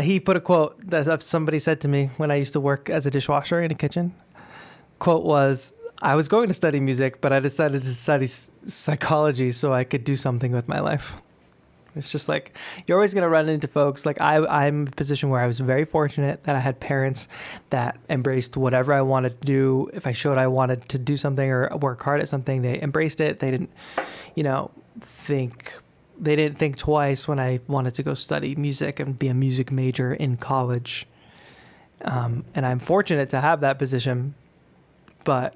S1: He put a quote that somebody said to me when I used to work as a dishwasher in a kitchen. Quote was, I was going to study music, but I decided to study psychology so I could do something with my life. It's just like, you're always going to run into folks. Like I'm in a position where I was very fortunate that I had parents that embraced whatever I wanted to do. If I showed I wanted to do something or work hard at something, they embraced it. They didn't, they didn't think twice when I wanted to go study music and be a music major in college. And I'm fortunate to have that position, but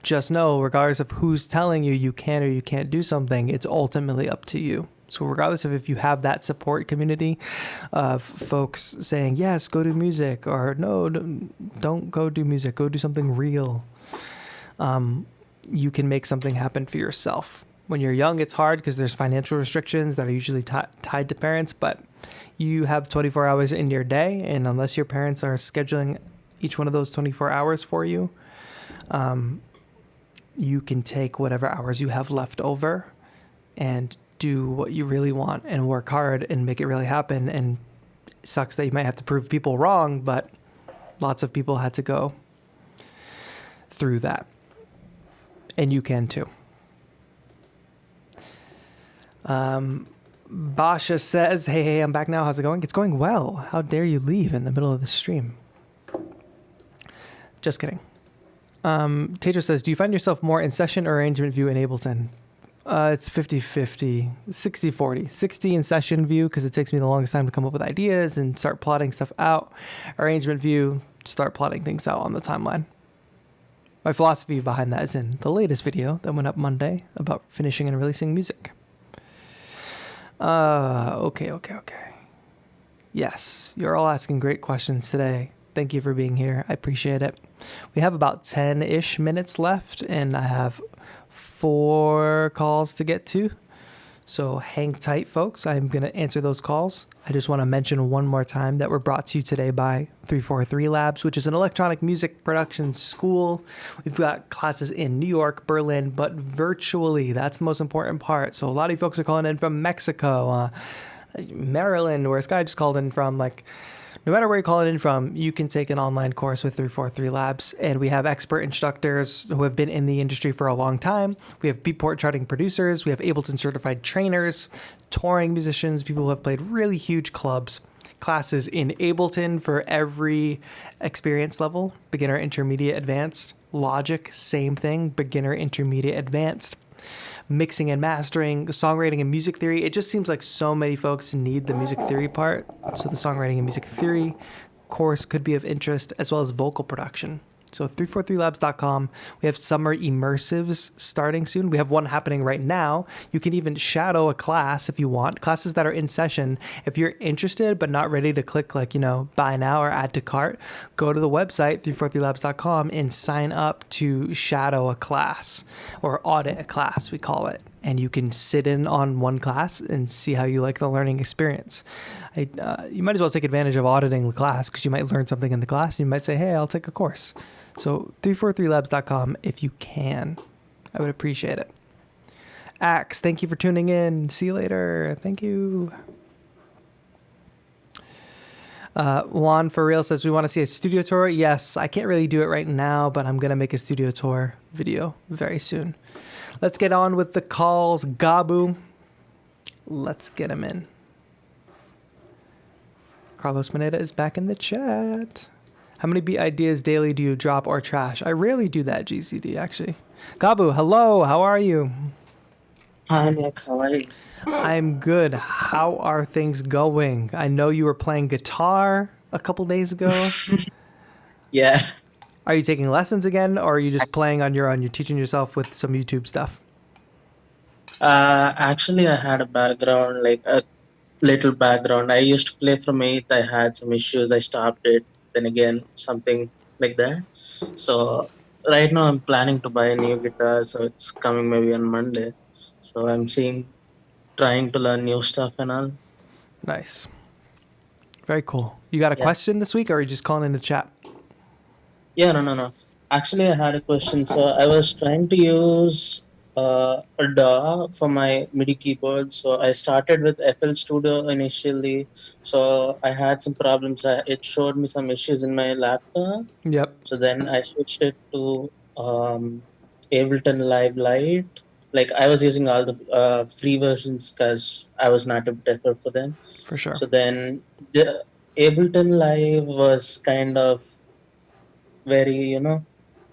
S1: just know, regardless of who's telling you you can or you can't do something, it's ultimately up to you. So regardless of if you have that support community of folks saying, yes, go do music, or no, don't go do music, go do something real, you can make something happen for yourself. When you're young, it's hard because there's financial restrictions that are usually tied to parents, but you have 24 hours in your day, and unless your parents are scheduling each one of those 24 hours for you, you can take whatever hours you have left over and do what you really want and work hard and make it really happen. And it sucks that you might have to prove people wrong, but lots of people had to go through that. And you can too. Basha says, hey, I'm back now. How's it going? It's going well. How dare you leave in the middle of the stream? Just kidding. TAETRO says, do you find yourself more in session or arrangement view in Ableton? It's 50-50, 60-40. 60 in session view because it takes me the longest time to come up with ideas and start plotting stuff out. Arrangement view, start plotting things out on the timeline. My philosophy behind that is in the latest video that went up Monday about finishing and releasing music. Okay. Yes, you're all asking great questions today. Thank you for being here. I appreciate it. We have about 10-ish minutes left, and I have 4 calls to get to. So hang tight, folks. I'm going to answer those calls. I just want to mention one more time that we're brought to you today by 343 Labs, which is an electronic music production school. We've got classes in New York, Berlin, but virtually. That's the most important part. So a lot of you folks are calling in from Mexico, Maryland, where Sky just called in from. No matter where you call it in from, you can take an online course with 343 Labs. And we have expert instructors who have been in the industry for a long time. We have Beatport charting producers. We have Ableton certified trainers, touring musicians, people who have played really huge clubs. Classes in Ableton for every experience level, beginner, intermediate, advanced. Logic, same thing, beginner, intermediate, advanced. Mixing and mastering, songwriting and music theory. It just seems like so many folks need the music theory part. So the songwriting and music theory course could be of interest, as well as vocal production. So 343labs.com. We have summer immersives starting soon. We have one happening right now. You can even shadow a class if you want. Classes that are in session. If you're interested but not ready to click buy now or add to cart, go to the website 343labs.com and sign up to shadow a class or audit a class, we call it. And you can sit in on one class and see how you like the learning experience. You might as well take advantage of auditing the class because you might learn something in the class. And you might say, hey, I'll take a course. So 343labs.com if you can. I would appreciate it. Axe, thank you for tuning in. See you later. Thank you. Juan for real says we want to see a studio tour. Yes, I can't really do it right now, but I'm going to make a studio tour video very soon. Let's get on with the calls. Gabu. Let's get him in. Carlos Moneda is back in the chat. How many beat ideas daily do you drop or trash? I rarely do that, GCD, actually. Gabu, hello. How are you?
S7: Hi, Nick. How are you?
S1: I'm good. How are things going? I know you were playing guitar a couple days ago.
S7: Yeah.
S1: Are you taking lessons again, or are you just playing on your own? You're teaching yourself with some YouTube stuff?
S7: Actually, I had a background, like a little background. I used to play from 8th. I had some issues. I stopped it. Then again, something like that. So right now I'm planning to buy a new guitar. So it's coming maybe on Monday. So I'm trying to learn new stuff and all.
S1: Nice. Very cool. You got a question this week, or are you just calling in the chat?
S7: Yeah, no. Actually, I had a question. So I was trying to use a DAW for my MIDI keyboard. So I started with FL Studio initially. So I had some problems. It showed me some issues in my laptop.
S1: Yep.
S7: So then I switched it to Ableton Live Lite. Like I was using all the free versions because I was not able to afford for them.
S1: For sure.
S7: So then the Ableton Live was kind of very,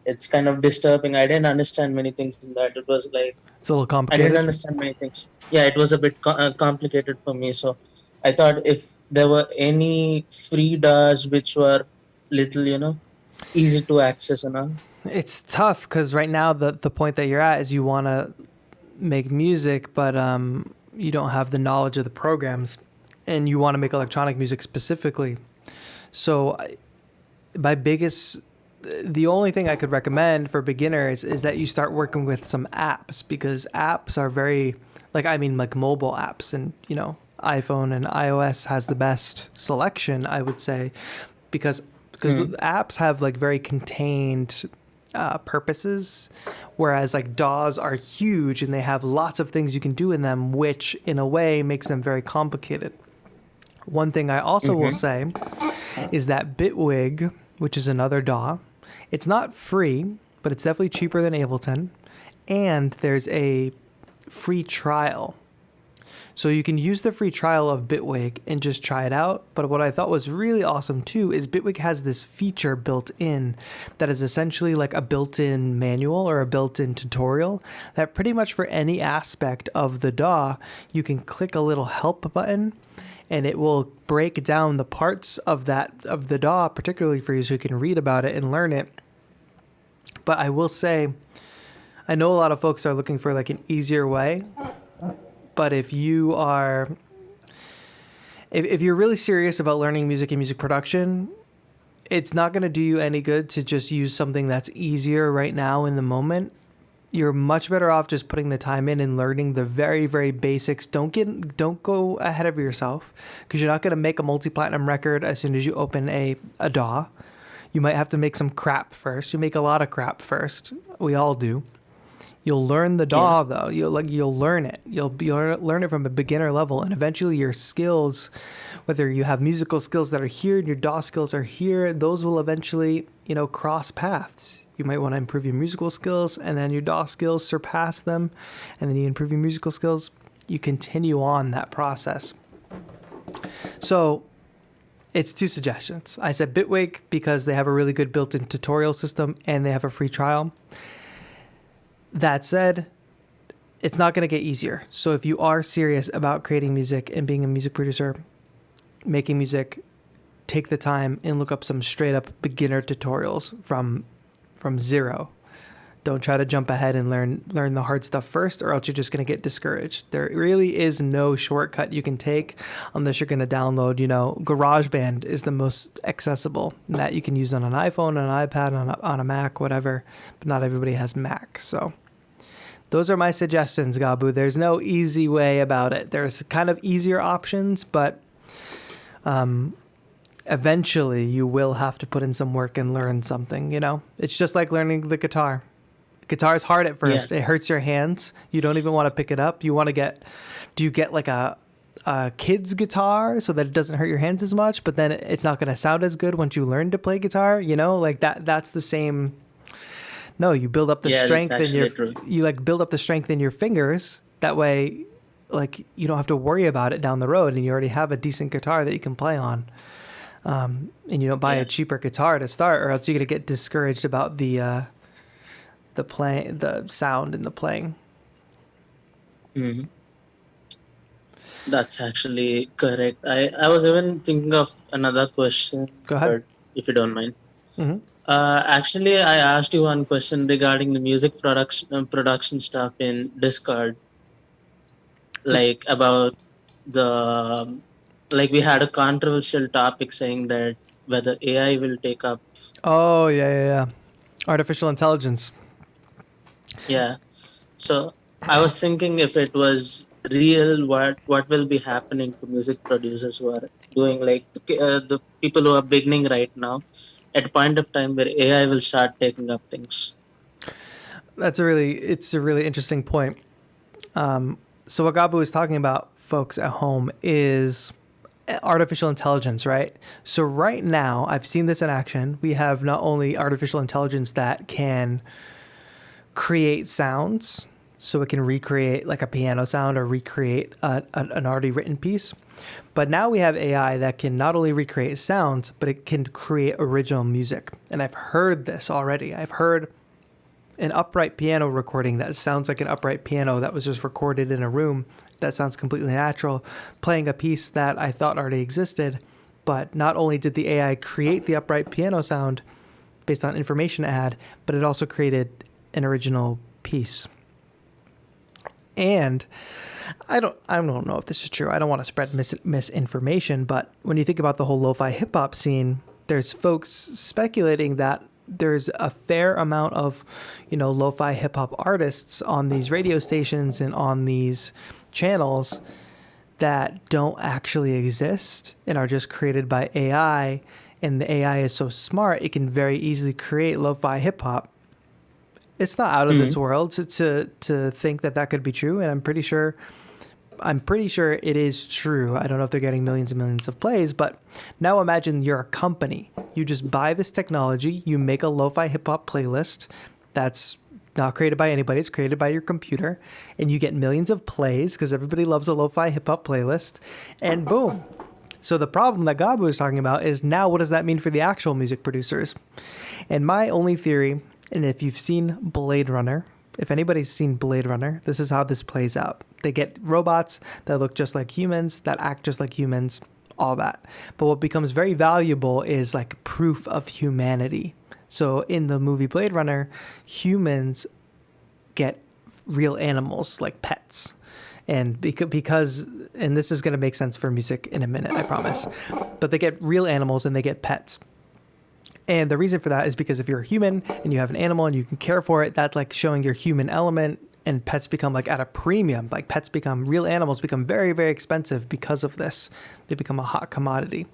S7: it's kind of disturbing. I didn't understand many things in that. It was like
S1: It's a little
S7: I didn't
S1: complicated.
S7: understand many things. Yeah, it was a bit complicated for me. So I thought if there were any free DAWs which were little, easy to access and all.
S1: It's tough because right now the point that you're at is you want to make music, but you don't have the knowledge of the programs, and you want to make electronic music specifically. So my biggest, the only thing I could recommend for beginners is that you start working with some apps, because apps are very, like mobile apps, and iPhone and iOS has the best selection, I would say, because apps have like very contained purposes, whereas like DAWs are huge and they have lots of things you can do in them, which in a way makes them very complicated. One thing I also will say is that Bitwig, which is another DAW, it's not free, but it's definitely cheaper than Ableton, and there's a free trial. So you can use the free trial of Bitwig and just try it out. But what I thought was really awesome too is Bitwig has this feature built in that is essentially like a built-in manual or a built-in tutorial that pretty much for any aspect of the DAW, you can click a little help button and it will break down the parts of the DAW particularly for you so you can read about it and learn it. But I will say, I know a lot of folks are looking for like an easier way. But if you are, if you're really serious about learning music and music production, it's not going to do you any good to just use something that's easier right now in the moment. You're much better off just putting the time in and learning the very, very basics. Don't go ahead of yourself, because you're not going to make a multi-platinum record as soon as you open a DAW. You might have to make some crap first. You make a lot of crap first. We all do. You'll learn the DAW though. You'll learn it. You'll learn it from a beginner level, and eventually your skills, whether you have musical skills that are here and your DAW skills are here, those will eventually, cross paths. You might want to improve your musical skills, and then your DAW skills surpass them, and then you improve your musical skills. You continue on that process. So it's two suggestions. I said Bitwig because they have a really good built-in tutorial system and they have a free trial. That said, it's not going to get easier. So if you are serious about creating music and being a music producer, making music, take the time and look up some straight up beginner tutorials from zero. Don't try to jump ahead and learn the hard stuff first, or else you're just going to get discouraged. There really is no shortcut you can take unless you're going to download, GarageBand is the most accessible that you can use on an iPhone, an iPad, on a Mac, whatever. But not everybody has Mac, so those are my suggestions, Gabu. There's no easy way about it. There's kind of easier options, but eventually you will have to put in some work and learn something, It's just like learning the guitar. Guitar is hard at first. Yeah. It hurts your hands. You don't even want to pick it up. Do you get like a kid's guitar so that it doesn't hurt your hands as much, but then it's not going to sound as good once you learn to play guitar, like that's the same. No, you build up the strength build up the strength in your fingers. That way, like, you don't have to worry about it down the road, and you already have a decent guitar that you can play on. And you don't buy a cheaper guitar to start, or else you're gonna get discouraged about the sound and the playing.
S7: Mm-hmm. That's actually correct. I was even thinking of another question.
S1: Go ahead,
S7: if you don't mind.
S1: Mm-hmm.
S7: Actually, I asked you one question regarding the music production stuff in Discord, like about we had a controversial topic saying that whether AI will take up.
S1: Oh yeah, artificial intelligence.
S7: Yeah, so I was thinking if it was real, what will be happening to music producers who are doing the people who are beginning right now, at a point of time where AI will start taking up things.
S1: it's a really interesting point. So what Gabu is talking about, folks at home, is artificial intelligence, right? So right now, I've seen this in action. We have not only artificial intelligence that can create sounds, so it can recreate like a piano sound or recreate an already written piece, but now we have AI that can not only recreate sounds, but it can create original music. And I've heard this already. I've heard an upright piano recording that sounds like an upright piano that was just recorded in a room that sounds completely natural, playing a piece that I thought already existed. But not only did the AI create the upright piano sound based on information it had, but it also created an original piece. And I don't know if this is true. I don't want to spread misinformation, but when you think about the whole lo-fi hip hop scene, there's folks speculating that there's a fair amount of, lo-fi hip hop artists on these radio stations and on these channels that don't actually exist and are just created by AI. And the AI is so smart, it can very easily create lo-fi hip hop. It's not out of this world to think that could be true. And I'm pretty sure it is true. I don't know if they're getting millions and millions of plays, but now imagine you're a company. You just buy this technology, you make a lo-fi hip hop playlist that's not created by anybody, it's created by your computer, and you get millions of plays because everybody loves a lo-fi hip hop playlist, and boom. So the problem that Gabu is talking about is now what does that mean for the actual music producers? And my only theory, and if you've seen Blade Runner, if anybody's seen Blade Runner, this is how this plays out. They get robots that look just like humans, that act just like humans, all that. But what becomes very valuable is like proof of humanity. So in the movie Blade Runner, humans get real animals like pets. And because and this is going to make sense for music in a minute, I promise. But they get real animals and they get pets. And the reason for that is because if you're a human and you have an animal and you can care for it, that's like showing your human element, and pets become like at a premium. Like real animals become very, very expensive because of this. They become a hot commodity.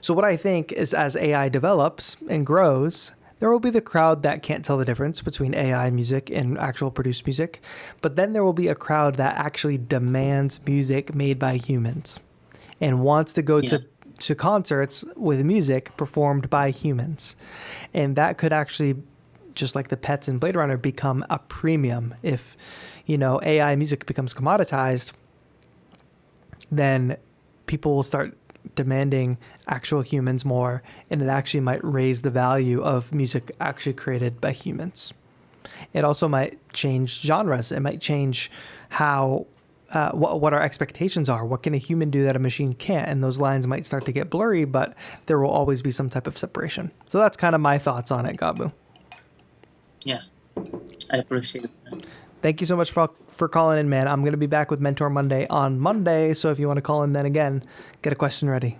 S1: So what I think is as AI develops and grows, there will be the crowd that can't tell the difference between AI music and actual produced music. But then there will be a crowd that actually demands music made by humans and wants to go to concerts with music performed by humans. And that could actually, just like the pets in Blade Runner, become a premium. If, AI music becomes commoditized, then people will start demanding actual humans more, and it actually might raise the value of music actually created by humans. It also might change genres. It might change how what our expectations are. What can a human do that a machine can't? And those lines might start to get blurry, but there will always be some type of separation. So that's kind of my thoughts on it, Gabu.
S7: Yeah, I appreciate that.
S1: Thank you so much for calling in, man. I'm going to be back with Mentor Monday on Monday. So if you want to call in then again, get a question ready.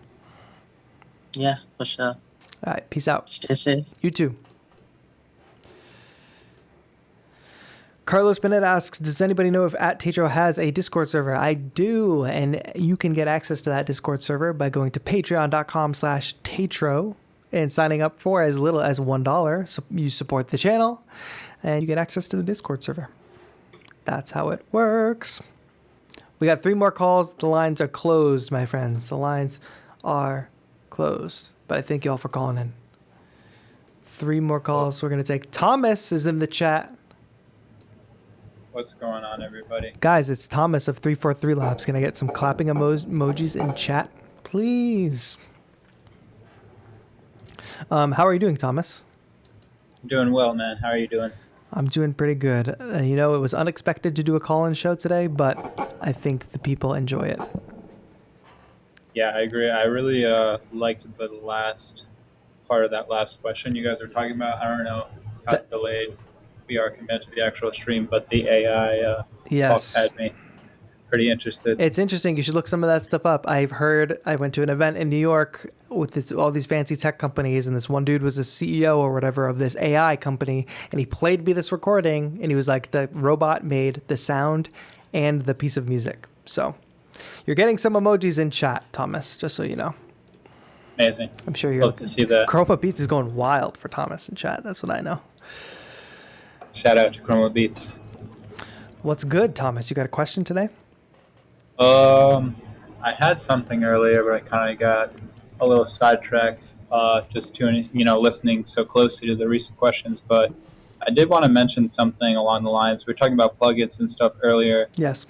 S7: Yeah, for sure.
S1: All right. Peace out.
S7: Stay safe.
S1: You too. Carlos Bennett asks, does anybody know if TAETRO has a Discord server? I do. And you can get access to that Discord server by going to patreon.com/TAETRO and signing up for as little as $1. So you support the channel and you get access to the Discord server. That's how it works. We got 3 more calls. The lines are closed, my friends. The lines are closed. But I thank you all for calling in. 3 more calls we're going to take. Thomas is in the chat.
S8: What's going on, everybody?
S1: Guys, it's Thomas of 343 Labs. Can I get some clapping emojis in chat, please? How are you doing, Thomas?
S8: I'm doing well, man. How are you doing?
S1: I'm doing pretty good. It was unexpected to do a call-in show today, but I think the people enjoy it.
S8: Yeah, I agree. I really liked the last part of that last question you guys were talking about. I don't know how delayed we are compared to the actual stream, but the AI
S1: Yes.
S8: talk had me pretty interested.
S1: It's interesting. You should look some of that stuff up. I went to an event in New York with all these fancy tech companies, and this one dude was a CEO or whatever of this AI company, and he played me this recording, and he was like, the robot made the sound and the piece of music. So you're getting some emojis in chat, Thomas, just so you know.
S8: Amazing.
S1: I'm sure you're
S8: love to see that.
S1: Chroma Beats is going wild for Thomas in chat. That's what I know.
S8: Shout out to Chroma Beats.
S1: What's good, Thomas? You got a question today?
S8: I had something earlier, but I kind of got a little sidetracked, just tuning, listening so closely to the recent questions. But I did want to mention something along the lines. We were talking about plugins and stuff earlier,
S1: Yes.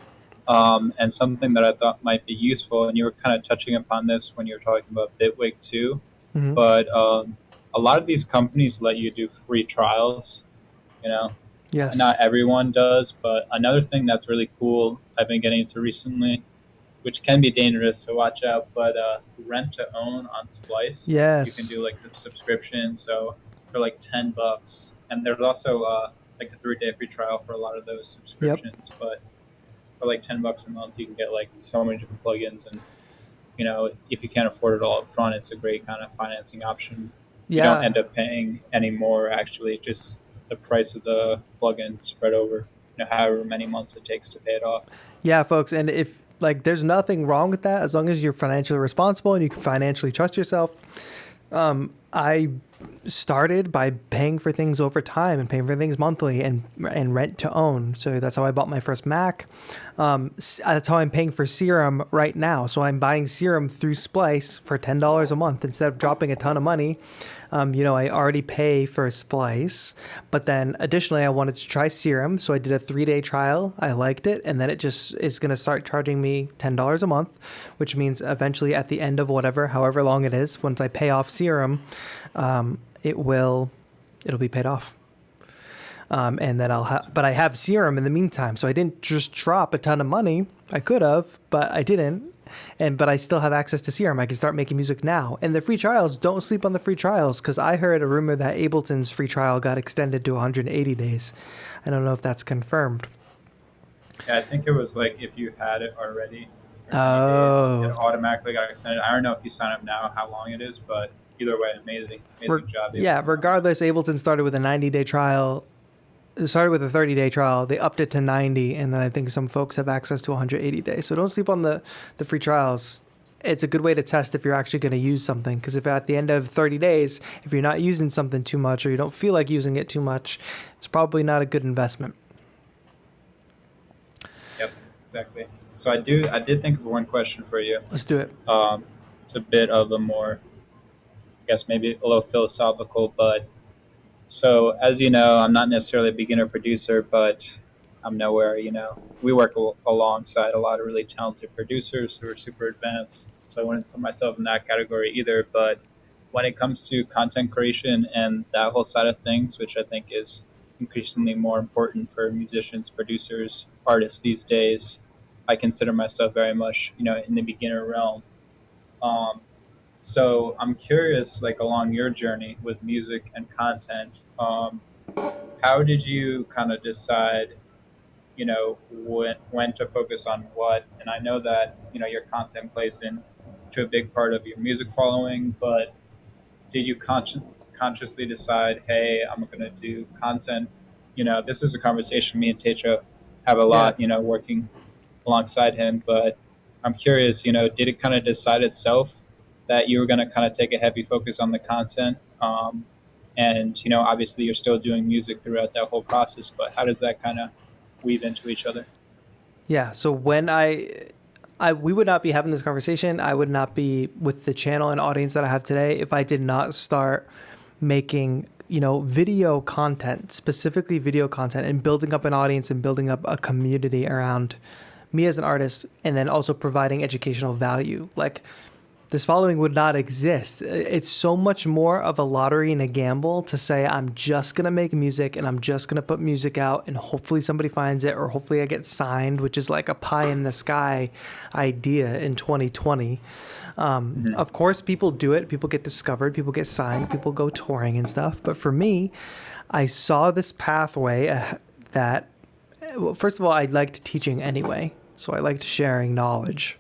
S8: and something that I thought might be useful. And you were kind of touching upon this when you were talking about Bitwig too.
S1: Mhm.
S8: But a lot of these companies let you do free trials.
S1: Yes.
S8: Not everyone does, but another thing that's really cool I've been getting into recently, which can be dangerous, so watch out, but rent to own on Splice.
S1: Yes.
S8: You can do like a subscription, so for like $10. And there's also like a 3-day free trial for a lot of those subscriptions. But for like $10 a month, you can get like so many different plugins. And, if you can't afford it all up front, it's a great kind of financing option. You
S1: Yeah.
S8: don't end up paying any more, actually, just the price of the plugin spread over however many months it takes to pay it off.
S1: Yeah, folks, and if there's nothing wrong with that as long as you're financially responsible and you can financially trust yourself. I started by paying for things over time and paying for things monthly and rent to own. So that's how I bought my first Mac. That's how I'm paying for Serum right now. So I'm buying Serum through Splice for $10 a month instead of dropping a ton of money. I already pay for Splice, but then additionally I wanted to try Serum. So I did a 3-day trial. I liked it. And then it just is going to start charging me $10 a month, which means eventually at the end of however long it is, once I pay off Serum, it'll be paid off. And then but I have Serum in the meantime. So I didn't just drop a ton of money. I could have, but I didn't. But I still have access to Serum. I can start making music now. And the free trials, don't sleep on the free trials, because I heard a rumor that Ableton's free trial got extended to 180 days. I don't know if that's confirmed.
S8: Yeah, I think it was like if you had it already,
S1: Oh.
S8: it automatically got extended. I don't know if you sign up now how long it is, but either way, amazing job.
S1: Yeah, regardless, Ableton started with a 90-day trial. It started with a 30-day trial. They upped it to 90, and then I think some folks have access to 180 days. So don't sleep on the free trials. It's a good way to test if you're actually going to use something, because if at the end of 30 days, if you're not using something too much or you don't feel like using it too much, it's probably not a good investment.
S8: Yep, exactly. So I did think of one question for you.
S1: Let's do it.
S8: It's a bit of a more, I guess maybe a little philosophical, but so as you know, I'm not necessarily a beginner producer, but I'm nowhere, we work alongside a lot of really talented producers who are super advanced. So I wouldn't put myself in that category either. But when it comes to content creation and that whole side of things, which I think is increasingly more important for musicians, producers, artists these days, I consider myself very much, in the beginner realm. So I'm curious, like along your journey with music and content, how did you kind of decide, when to focus on what? And I know that, your content plays into a big part of your music following, but did you consciously decide, hey, I'm going to do content? This is a conversation me and TAETRO have a lot, working alongside him, but I'm curious, did it kind of decide itself that you were going to kind of take a heavy focus on the content? And, obviously you're still doing music throughout that whole process, but how does that kind of weave into each other?
S1: Yeah. So when we would not be having this conversation. I would not be with the channel and audience that I have today if I did not start making, video content, specifically video content, and building up an audience and building up a community around me as an artist, and then also providing educational value. Like, this following would not exist. It's so much more of a lottery and a gamble to say, I'm just going to make music and I'm just going to put music out and hopefully somebody finds it, or hopefully I get signed, which is like a pie in the sky idea in 2020. Of course, people do it. People get discovered. People get signed. People go touring and stuff. But for me, I saw this pathway that, well, first of all, I liked teaching anyway. So I liked sharing knowledge.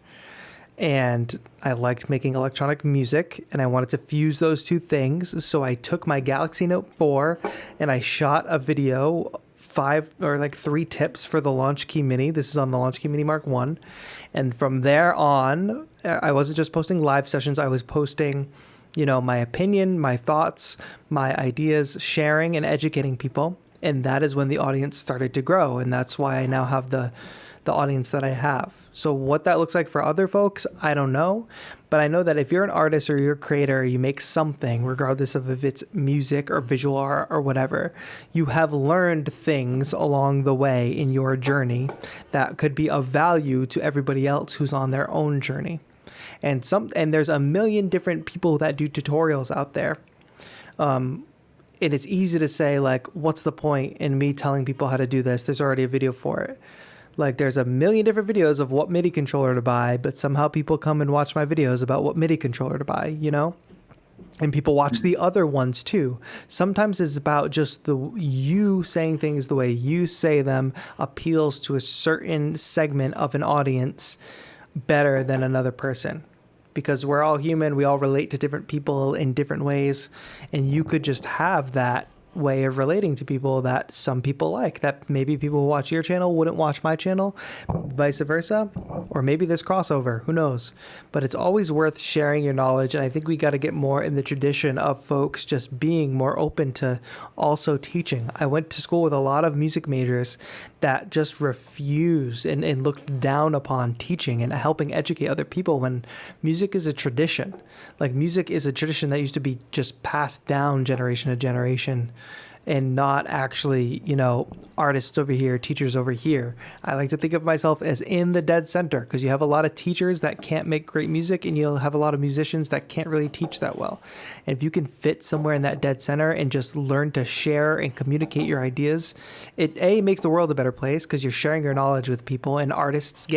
S1: And I liked making electronic music, and I wanted to fuse those two things. So I took my Galaxy Note 4 and I shot a video, 3 tips for the Launch Key Mini. This is on the Launch Key Mini Mark 1. And from there on, I wasn't just posting live sessions. I was posting, my opinion, my thoughts, my ideas, sharing and educating people. And that is when the audience started to grow, and that's why I now have the audience that I have. So what that looks like for other folks, I don't know. But I know that if you're an artist or you're a creator, you make something, regardless of if it's music or visual art or whatever, you have learned things along the way in your journey that could be of value to everybody else who's on their own journey. And there's a million different people that do tutorials out there. And it's easy to say, like, what's the point in me telling people how to do this? There's already a video for it. Like, there's a million different videos of what MIDI controller to buy, but somehow people come and watch my videos about what MIDI controller to buy, you know? And people watch the other ones too. Sometimes it's about just you saying things the way you say them appeals to a certain segment of an audience better than another person. Because we're all human, we all relate to different people in different ways, and you could just have that way of relating to people that some people like, that maybe people who watch your channel wouldn't watch my channel, vice versa, or maybe there's crossover, who knows. But it's always worth sharing your knowledge, and I think we got to get more in the tradition of folks just being more open to also teaching. I went to school with a lot of music majors that just refuse and looked down upon teaching and helping educate other people, when music is a tradition. Like, music is a tradition that used to be just passed down generation to generation, and not actually, you know, artists over here, teachers over here. I like to think of myself as in the dead center, because you have a lot of teachers that can't make great music, and you'll have a lot of musicians that can't really teach that well. And if you can fit somewhere in that dead center and just learn to share and communicate your ideas, it makes the world a better place, because you're sharing your knowledge with people, and artists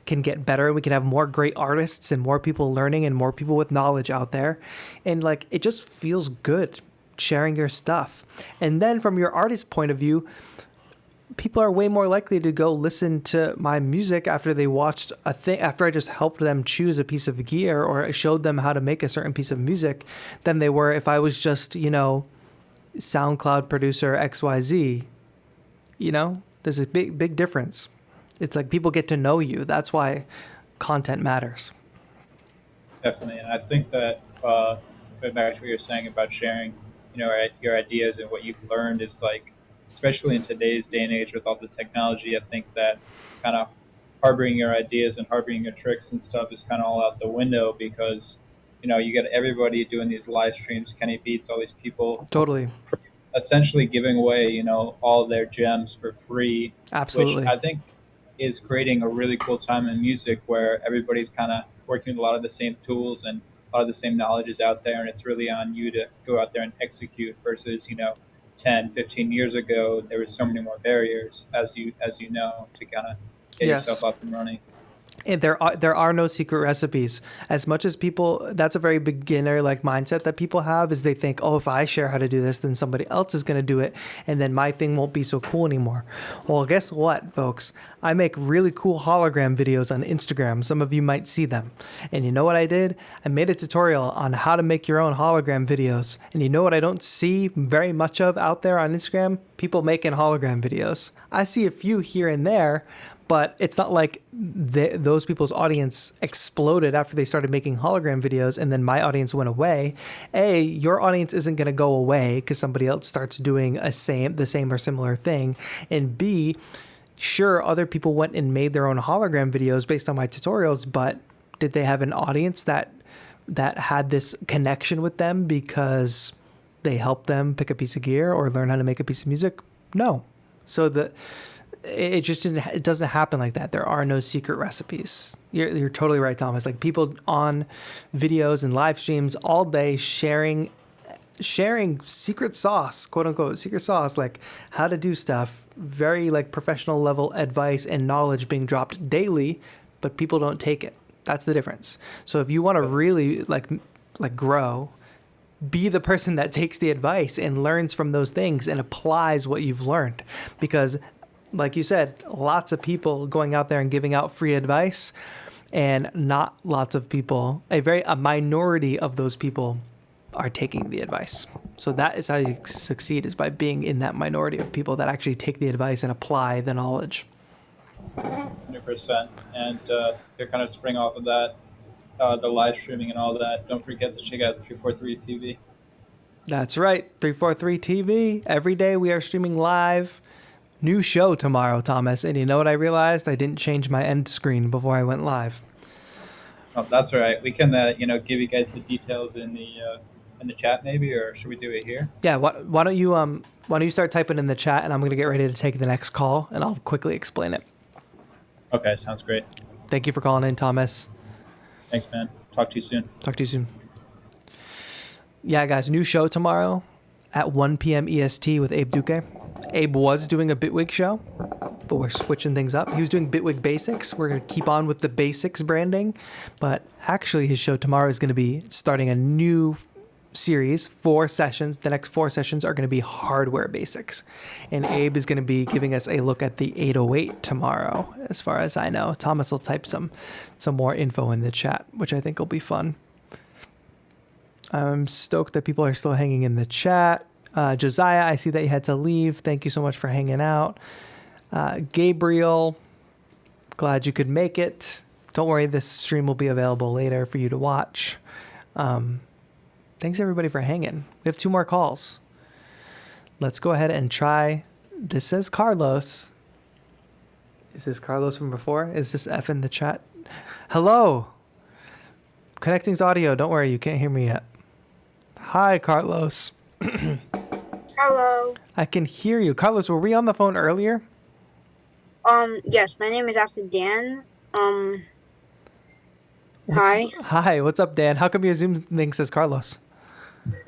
S1: can get better, and we can have more great artists and more people learning and more people with knowledge out there. And like, it just feels good sharing your stuff. And then from your artist point of view, people are way more likely to go listen to my music after they watched a thing, after I just helped them choose a piece of gear or showed them how to make a certain piece of music, than they were if I was just, you know, SoundCloud producer XYZ. You know, there's a big difference. It's like people get to know you. That's why content matters.
S8: Definitely, and I think that going back to what you're saying about sharing, you know, your ideas and what you've learned is like, especially in today's day and age with all the technology, I think that kind of harboring your ideas and harboring your tricks and stuff is kind of all out the window, because, you know, you get everybody doing these live streams, Kenny Beats, all these people
S1: Totally.
S8: essentially giving away, you know, all their gems for free.
S1: Absolutely.
S8: Which I think is creating a really cool time in music where everybody's kind of working with a lot of the same tools, and a lot of the same knowledge is out there, and it's really on you to go out there and execute, versus, you know, 10, 15 years ago, there was so many more barriers, as you know, to kind of get yourself up and running.
S1: And there are no secret recipes. As much as people, that's a very beginner like mindset that people have, is they think, oh, if I share how to do this, then somebody else is going to do it, and then my thing won't be so cool anymore. Well, guess what, folks? I make really cool hologram videos on Instagram. Some of you might see them. And you know what I did? I made a tutorial on how to make your own hologram videos. And you know what I don't see very much of out there on Instagram? People making hologram videos. I see a few here and there, but it's not like those people's audience exploded after they started making hologram videos and then my audience went away. A, your audience isn't going to go away because somebody else starts doing the same or similar thing. And B, sure, other people went and made their own hologram videos based on my tutorials, but did they have an audience that had this connection with them because they helped them pick a piece of gear or learn how to make a piece of music? No. So it doesn't happen like that. There are no secret recipes. You're totally right, Thomas. Like, people on videos and live streams all day sharing secret sauce, quote unquote, secret sauce, like how to do stuff, very like professional level advice and knowledge being dropped daily, but people don't take it. That's the difference. So if you want to really like grow, be the person that takes the advice and learns from those things and applies what you've learned. Because like you said, lots of people going out there and giving out free advice, and not lots of people, a minority of those people are taking the advice. So that is how you succeed, is by being in that minority of people that actually take the advice and apply the knowledge.
S8: 100%. And to kind of spring off of that, the live streaming and all that, don't forget to check out 343 TV.
S1: That's right. 343 TV. Every day we are streaming live. New show tomorrow, Thomas. And you know what I realized? I didn't change my end screen before I went live.
S8: Oh, that's all right. We can, give you guys the details in the chat, maybe, or should we do it here?
S1: Yeah. Why don't you start typing in the chat, and I'm gonna get ready to take the next call, and I'll quickly explain it.
S8: Okay, sounds great.
S1: Thank you for calling in, Thomas.
S8: Thanks, man. Talk to you soon.
S1: Talk to you soon. Yeah, guys, new show tomorrow at 1 p.m. EST with Abe Duque. Abe was doing a Bitwig show, but we're switching things up. He was doing Bitwig Basics. We're going to keep on with the Basics branding, but actually his show tomorrow is going to be starting a new series, 4 sessions. The next 4 sessions are going to be hardware basics. And Abe is going to be giving us a look at the 808 tomorrow, as far as I know. Thomas will type some more info in the chat, which I think will be fun. I'm stoked that people are still hanging in the chat. Josiah, I see that you had to leave. Thank you so much for hanging out. Gabriel, glad you could make it. Don't worry, this stream will be available later for you to watch. Thanks everybody for hanging. We have 2 more calls. Let's go ahead and try. This says Carlos. Is this Carlos from before? Is this F in the chat? Hello. Connecting's audio. Don't worry, you can't hear me yet. Hi, Carlos.
S9: Hello.
S1: I can hear you. Carlos, were we on the phone earlier?
S9: Yes, my name is actually Dan. Hi.
S1: Hi, what's up, Dan? How come your Zoom thing says Carlos?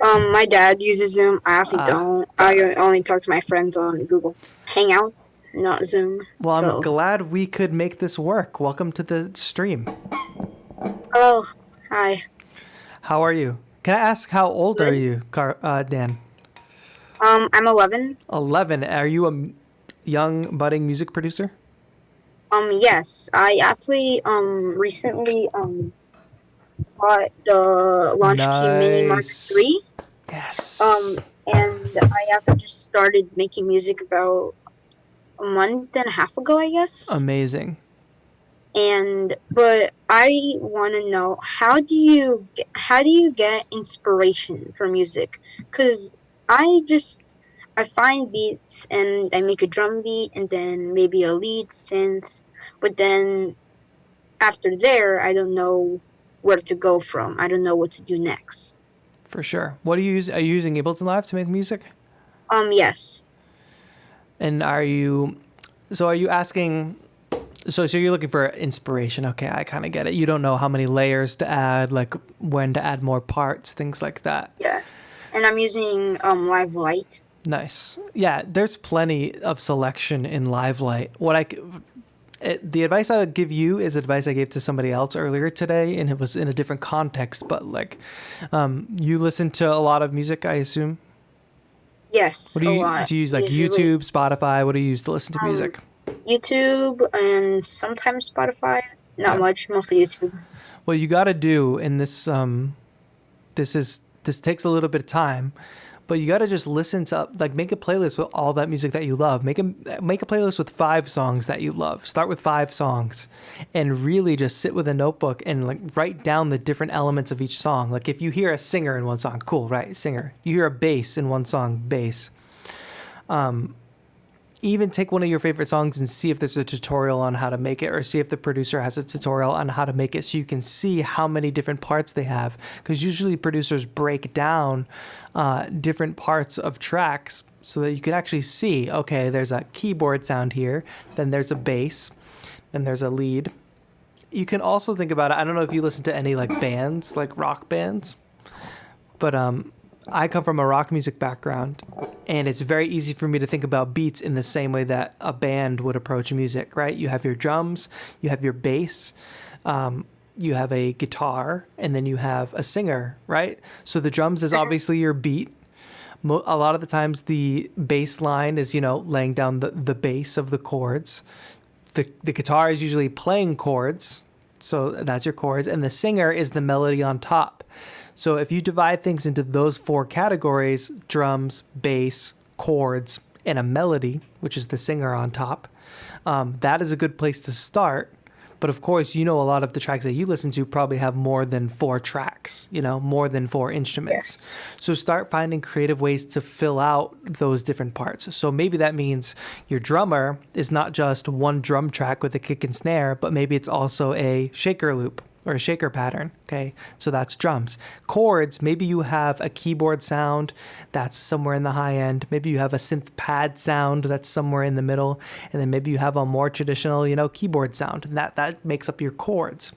S9: My dad uses Zoom. I actually don't. I only talk to my friends on Google Hangout, not Zoom.
S1: Well, I'm glad we could make this work. Welcome to the stream.
S9: Hello. Hi.
S1: How are you? Can I ask how old are you, Dan?
S9: I'm 11.
S1: 11. Are you a young budding music producer?
S9: Yes. I actually recently bought the Launch Key Mini Mark III.
S1: Yes.
S9: And I also just started making music about a month and a half ago, I guess.
S1: Amazing.
S9: But I want to know, how do you get inspiration for music? Because I find beats and I make a drum beat and then maybe a lead synth, but then after there I don't know where to go from. I don't know what to do next.
S1: For sure. What do you use? Are you using Ableton Live to make music?
S9: Yes.
S1: And are you asking? So you're looking for inspiration. Okay, I kind of get it. You don't know how many layers to add, like when to add more parts, things like that.
S9: Yes. And I'm using Live Light.
S1: Nice. Yeah, there's plenty of selection in Live Light. The advice I would give you is advice I gave to somebody else earlier today, and it was in a different context. But you listen to a lot of music, I assume.
S9: Yes.
S1: What do you use, like
S9: usually.
S1: YouTube, Spotify? What do you use to listen to music?
S9: YouTube and sometimes Spotify. Not much, mostly YouTube.
S1: What you got to do, and this takes a little bit of time, but you got to just listen to, make a playlist with all that music that you love. Make a playlist with 5 songs that you love. Start with 5 songs, and really just sit with a notebook and write down the different elements of each song. Like if you hear a singer in one song, cool, right? Singer. You hear a bass in one song, bass. Even take one of your favorite songs and see if there's a tutorial on how to make it, or see if the producer has a tutorial on how to make it, so you can see how many different parts they have. Because usually producers break down different parts of tracks so that you can actually see, okay, there's a keyboard sound here, then there's a bass, then there's a lead. You can also think about it. I don't know if you listen to any bands, like rock bands, but I come from a rock music background, and it's very easy for me to think about beats in the same way that a band would approach music, right? You have your drums, you have your bass, you have a guitar, and then you have a singer, right? So the drums is obviously your beat. A lot of the times the bass line is, laying down the bass of the chords. The guitar is usually playing chords, so that's your chords, and the singer is the melody on top. So if you divide things into those 4 categories, drums, bass, chords, and a melody, which is the singer on top, that is a good place to start. But of course, a lot of the tracks that you listen to probably have more than 4 tracks, more than 4 instruments.
S9: Yes.
S1: So start finding creative ways to fill out those different parts. So maybe that means your drummer is not just one drum track with a kick and snare, but maybe it's also a shaker loop or a shaker pattern. Okay, so that's drums. Chords, maybe you have a keyboard sound that's somewhere in the high end. Maybe you have a synth pad sound that's somewhere in the middle, and then maybe you have a more traditional, keyboard sound, and that makes up your chords.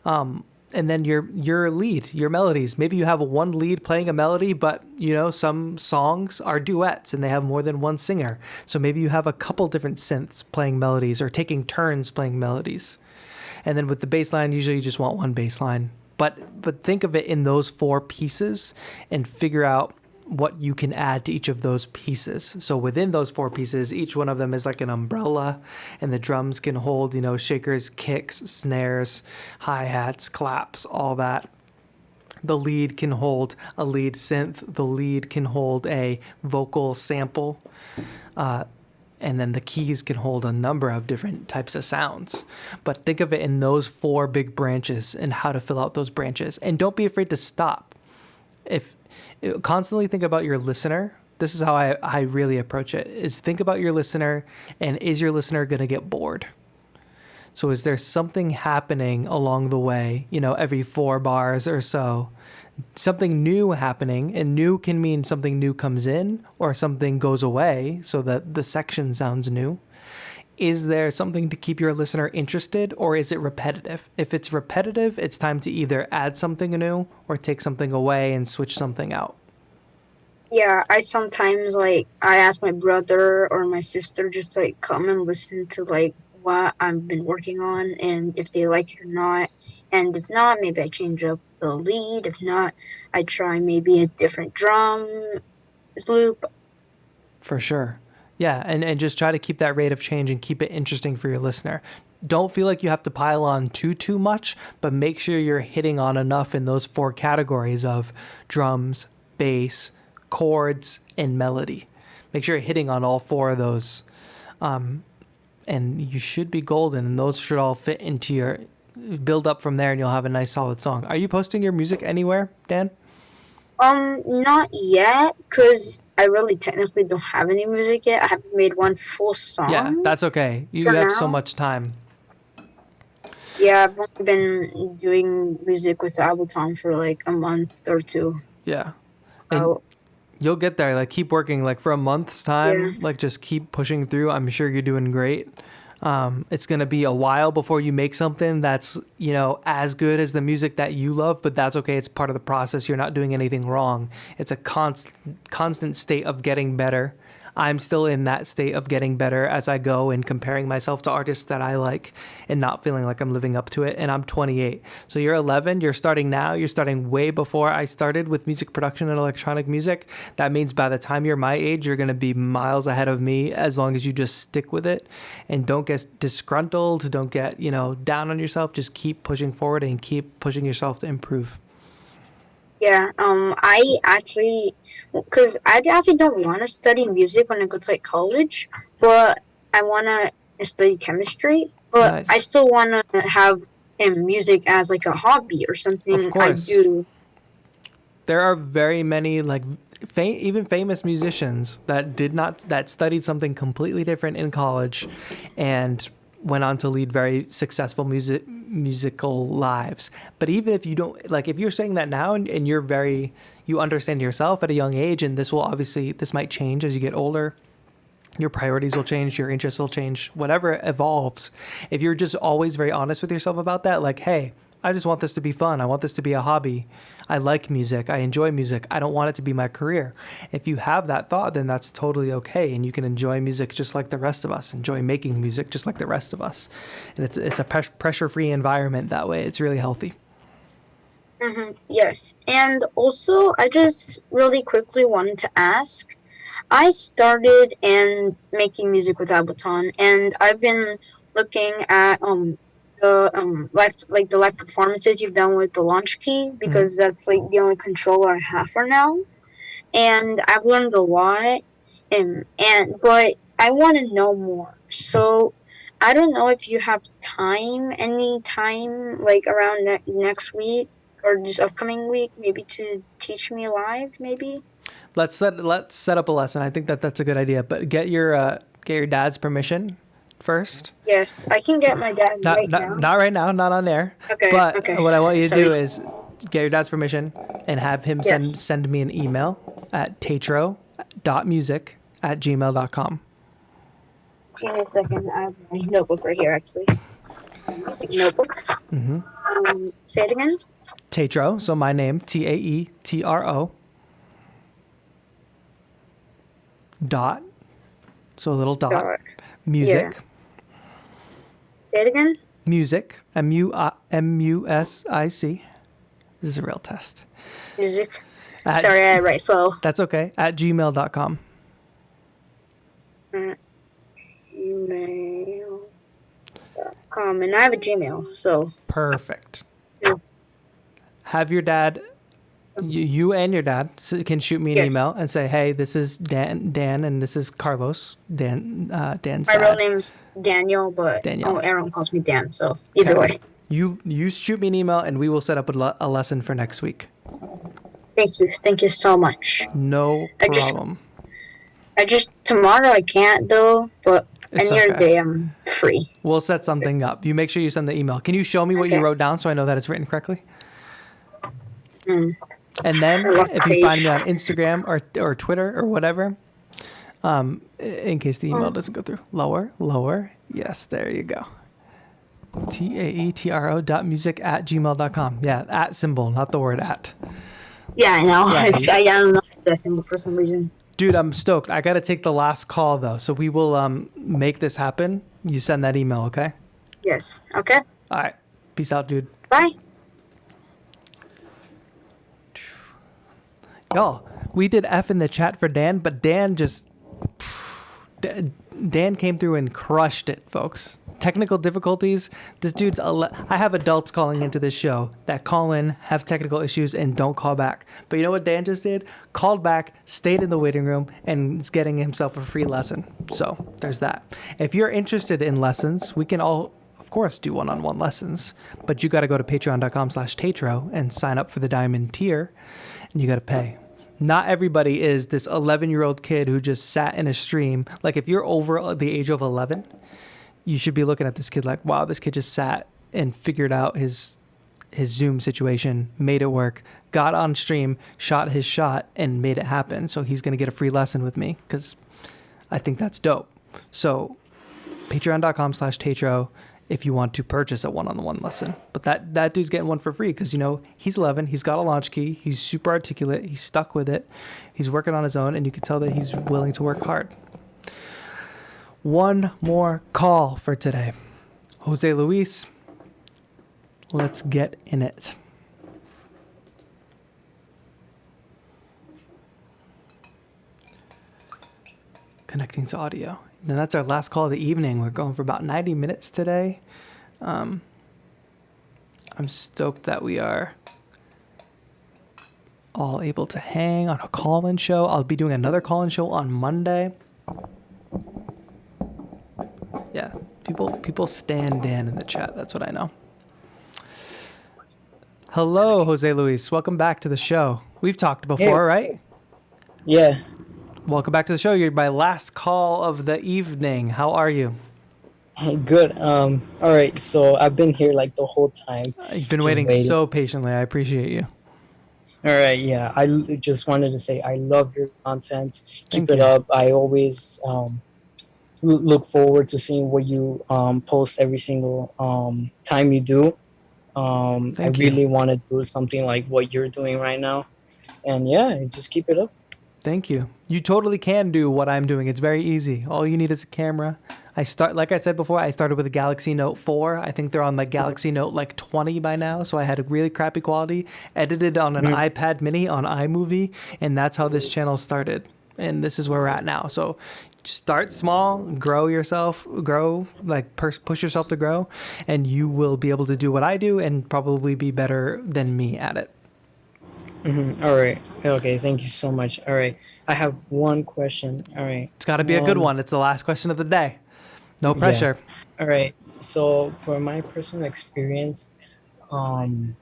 S1: And then your lead, your melodies. Maybe you have one lead playing a melody, but some songs are duets and they have more than one singer. So maybe you have a couple different synths playing melodies or taking turns playing melodies. And then with the bass line, usually you just want one bass line. But think of it in those 4 pieces and figure out what you can add to each of those pieces. So within those 4 pieces, each one of them is like an umbrella, and the drums can hold, shakers, kicks, snares, hi-hats, claps, all that. The lead can hold a lead synth. The lead can hold a vocal sample. And then the keys can hold a number of different types of sounds. But think of it in those 4 big branches and how to fill out those branches. And don't be afraid to stop. Constantly think about your listener. This is how I really approach it, is think about your listener, and is your listener going to get bored? So is there something happening along the way, every 4 bars or so? Something new happening, and new can mean something new comes in or something goes away so that the section sounds new. Is there something to keep your listener interested, or is it repetitive? If it's repetitive, it's time to either add something new or take something away and switch something out.
S9: Yeah, I sometimes I ask my brother or my sister just to come and listen to what I've been working on, and if they like it or not. And if not, maybe I change up the lead. If not, I try maybe a different drum loop.
S1: For sure. Yeah, and just try to keep that rate of change and keep it interesting for your listener. Don't feel like you have to pile on too much, but make sure you're hitting on enough in those 4 categories of drums, bass, chords, and melody. Make sure you're hitting on all 4 of those. And you should be golden, and those should all fit into your build up from there, and you'll have a nice solid song. Are you posting your music anywhere, Dan?
S9: Not yet, because I really technically don't have any music yet. I haven't made one full song.
S1: Yeah, that's okay. You have so much time.
S9: Yeah, I've only been doing music with Ableton for a month or 2.
S1: Yeah. And you'll get there. Keep working. For a month's time, just keep pushing through. I'm sure you're doing great. It's going to be a while before you make something that's, as good as the music that you love, but that's okay. It's part of the process. You're not doing anything wrong. It's a constant state of getting better. I'm still in that state of getting better as I go and comparing myself to artists that I like and not feeling like I'm living up to it. And I'm 28. So you're 11. You're starting now. You're starting way before I started with music production and electronic music. That means by the time you're my age, you're going to be miles ahead of me as long as you just stick with it and don't get disgruntled. Don't get, down on yourself. Just keep pushing forward and keep pushing yourself to improve.
S9: Yeah, because I actually don't want to study music when I go to college, but I want to study chemistry, but
S1: Nice.
S9: I still want to have music as a hobby or something.
S1: Of course.
S9: I do.
S1: There are very many even famous musicians that studied something completely different in college and went on to lead very successful musical lives. But even if you don't, if you're saying that now and you understand yourself at a young age, and this might change as you get older, your priorities will change, your interests will change, whatever evolves. If you're just always very honest with yourself about that, hey, I just want this to be fun. I want this to be a hobby. I like music. I enjoy music. I don't want it to be my career. If you have that thought, then that's totally okay. And you can enjoy music just like the rest of us, enjoy making music just like the rest of us. And it's a pressure-free environment that way. It's really healthy.
S9: Mm-hmm. Yes. And also, I just really quickly wanted to ask, I started making music with Ableton, and I've been looking at the live performances you've done with the launch key, because that's the only controller I have for now, and I've learned a lot, but I want to know more. So I don't know if you have any time, like around next week or this upcoming week, maybe to teach me live, maybe.
S1: Let's set up a lesson. I think that's a good idea. But get your dad's permission first.
S9: Yes, I can get my dad right now.
S1: Not right now, not on air.
S9: Okay.
S1: But
S9: Okay.
S1: what I want you to
S9: Sorry.
S1: do is get your dad's permission and have him
S9: Yes.
S1: send me an email at taetro.music@gmail.com.
S9: Give me a second. I have my notebook right here, actually. Music notebook. Say it again.
S1: Taetro, so my name, TAETRO. Dot, so a little dot. Music.
S9: Yeah. Say it again.
S1: Music, MUSIC. This is a real test.
S9: Music. Sorry, I write slow.
S1: That's okay. At gmail.com.
S9: Gmail.com. And I have a Gmail, so.
S1: Perfect.
S9: Yeah.
S1: Have your dad, you and your dad can shoot me an
S9: Yes.
S1: email and say, hey, this is Dan, and this is Carlos, Dan's
S9: My
S1: dad.
S9: real name's Daniel, but
S1: Daniel.
S9: everyone calls me Dan, so either
S1: Okay.
S9: way.
S1: You shoot me an email and we will set up a lesson for next week.
S9: Thank you. Thank you so much.
S1: No problem.
S9: Tomorrow I can't though, but
S1: It's
S9: any other
S1: okay.
S9: day I'm free.
S1: We'll set something up. You make sure you send the email. Can you show me what you
S9: Okay.
S1: wrote down so I know that it's written correctly?
S9: Mm.
S1: And then
S9: I lost the
S1: if you find
S9: page.
S1: me on Instagram or Twitter or whatever, in case the email doesn't go through. Lower. Yes, there you go. TAETRO.music@gmail.com. Yeah, at symbol, not the word at.
S9: Yeah, I know.
S1: Yeah.
S9: I don't know that symbol for some reason.
S1: Dude, I'm stoked. I got to take the last call though. So we will make this happen. You send that email, okay?
S9: Yes. Okay.
S1: All right. Peace out, dude.
S9: Bye.
S1: Y'all, we did F in the chat for Dan, but Dan Dan came through and crushed it, folks. Technical difficulties. This dude's. I have adults calling into this show that call in, have technical issues, and don't call back. But you know what Dan just did? Called back, stayed in the waiting room, and is getting himself a free lesson. So there's that. If you're interested in lessons, we can all, of course, do one-on-one lessons. But you got to go to patreon.com/Taetro and sign up for the diamond tier, and you got to pay. Not everybody is this 11-year-old kid who just sat in a stream. Like if you're over the age of 11, you should be looking at this kid like, wow, this kid just sat and figured out his Zoom situation, made it work, got on stream, shot his shot, and made it happen. So he's going to get a free lesson with me because I think that's dope. So patreon.com/Taetro if you want to purchase a one-on-one lesson. But that dude's getting one for free because, you know, he's 11, he's got a launch key, he's super articulate, he's stuck with it, he's working on his own, and you can tell that he's willing to work hard. One more call for today. Jose Luis, let's get in it. Connecting to audio. And that's our last call of the evening. We're going for about 90 minutes today. I'm stoked that we are all able to hang on a call-in show. I'll be doing another call-in show on Monday. Yeah, people stand Dan in the chat. That's what I know. Hello, Jose Luis. Welcome back to the show. We've talked before, right?
S10: Yeah.
S1: Welcome back to the show. You're my last call of the evening. How are you?
S10: Hey, good. All right. So I've been here like the whole time.
S1: You've been
S10: Just
S1: waiting
S10: waiting.
S1: so patiently. I appreciate you.
S10: All right. Yeah. Just wanted to say I love your content. Keep
S1: Thank
S10: it
S1: you.
S10: up. I always look forward to seeing what you post every single time you do. I
S1: Thank you.
S10: really want to do something like what you're doing right now. And yeah, just keep it up.
S1: Thank you. You totally can do what I'm doing. It's very easy. All you need is a camera. Like I said before, I started with a Galaxy Note 4. I think they're on like Galaxy Note like 20 by now. So I had a really crappy quality, edited on an iPad mini on iMovie. And that's how this channel started. And this is where we're at now. So start small, grow yourself, push yourself to grow. And you will be able to do what I do and probably be better than me at it.
S10: All right. Okay. Thank you so much. All right. I have one question. All right.
S1: It's got to be a good one. It's the last question of the day. No
S10: Yeah.
S1: pressure.
S10: All right. So for my personal experience, um,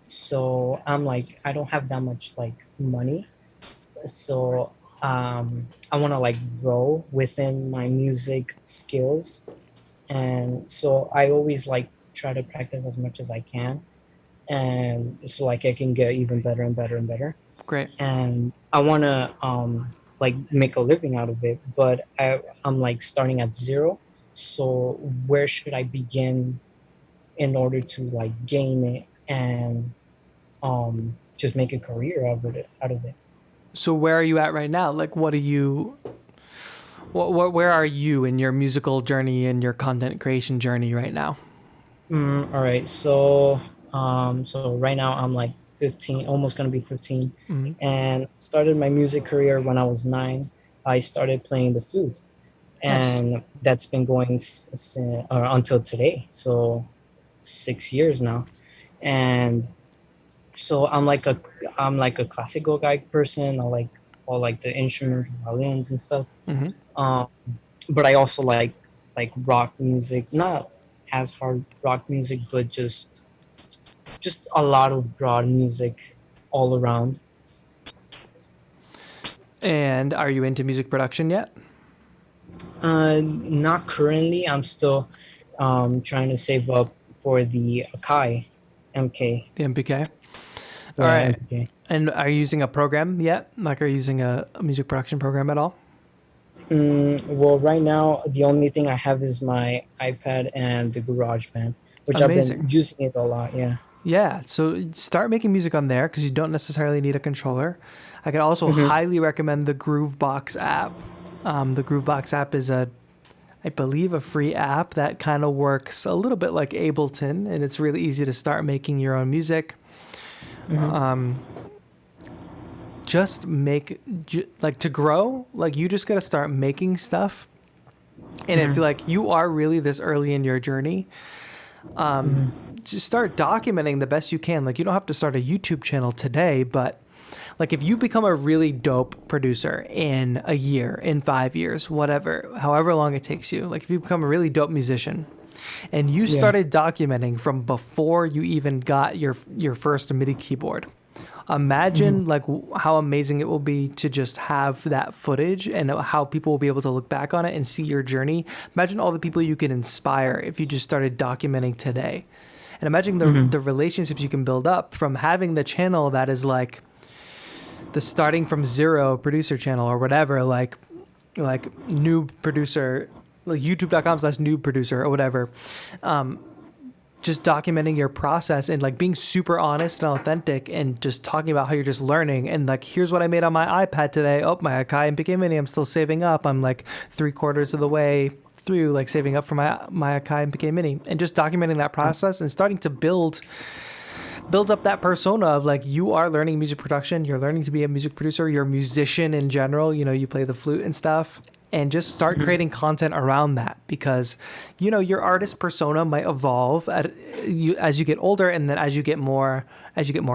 S10: so I'm like I don't have that much like money, so I want to like grow within my music skills, and so I always like try to practice as much as I can, and so like I can get even better and better and better,
S1: Great.
S10: and I want to like make a living out of it, but I'm like starting at zero. So where should I begin in order to like gain it and just make a career out of it?
S1: So where are you at right now? Like, what are you? Where are you in your musical journey and your content creation journey right now?
S10: All right, so right now I'm like 15, almost gonna be 15,
S1: Mm-hmm.
S10: and started my music career when I was 9. I started playing the flute,
S1: Nice.
S10: and that's been going until today, so 6 years now. And so I'm like a classical guy person. I like all like the instruments, violins and stuff.
S1: Mm-hmm.
S10: Um, but I also like rock music, not as hard rock music, but just a lot of broad music all around.
S1: And are you into music production yet?
S10: Not currently. I'm still trying to save up for the Akai MK.
S1: The MPK. All
S10: Yeah,
S1: right.
S10: MK.
S1: And are you using a program yet? Like, are you using a music production program at all?
S10: Well, right now the only thing I have is my iPad and the GarageBand, which I've been
S1: Amazing.
S10: using it a lot. Yeah.
S1: Yeah, so start making music on there because you don't necessarily need a controller. I could also highly recommend the Groovebox app. The Groovebox app is I believe, a free app that kind of works a little bit like Ableton, and it's really easy to start making your own music. Just like to grow, like you just got to start making stuff. And I feel like you are really this early in your journey. Just start documenting the best you can. Like you don't have to start a YouTube channel today, but like if you become a really dope producer in a year, in 5 years, whatever, however long it takes you, like if you become a really dope musician and you started documenting from before you even got your first MIDI keyboard, imagine like how amazing it will be to just have that footage and how people will be able to look back on it and see your journey. Imagine all the people you can inspire if you just started documenting today. And imagine the relationships you can build up from having the channel that is like the starting from zero producer channel or whatever, like noob producer, like youtube.com/noob producer or whatever. Just documenting your process and like being super honest and authentic and just talking about how you're just learning and like, here's what I made on my iPad today. Oh, my Akai and MPK Mini, I'm still saving up. I'm like 3/4 of the way through like saving up for my Akai and MPK Mini, and just documenting that process and starting to build up that persona of like, you are learning music production, you're learning to be a music producer, you're a musician in general, you know, you play the flute and stuff, and just start creating content around that, because you know your artist persona might evolve as you get older, and then as you get more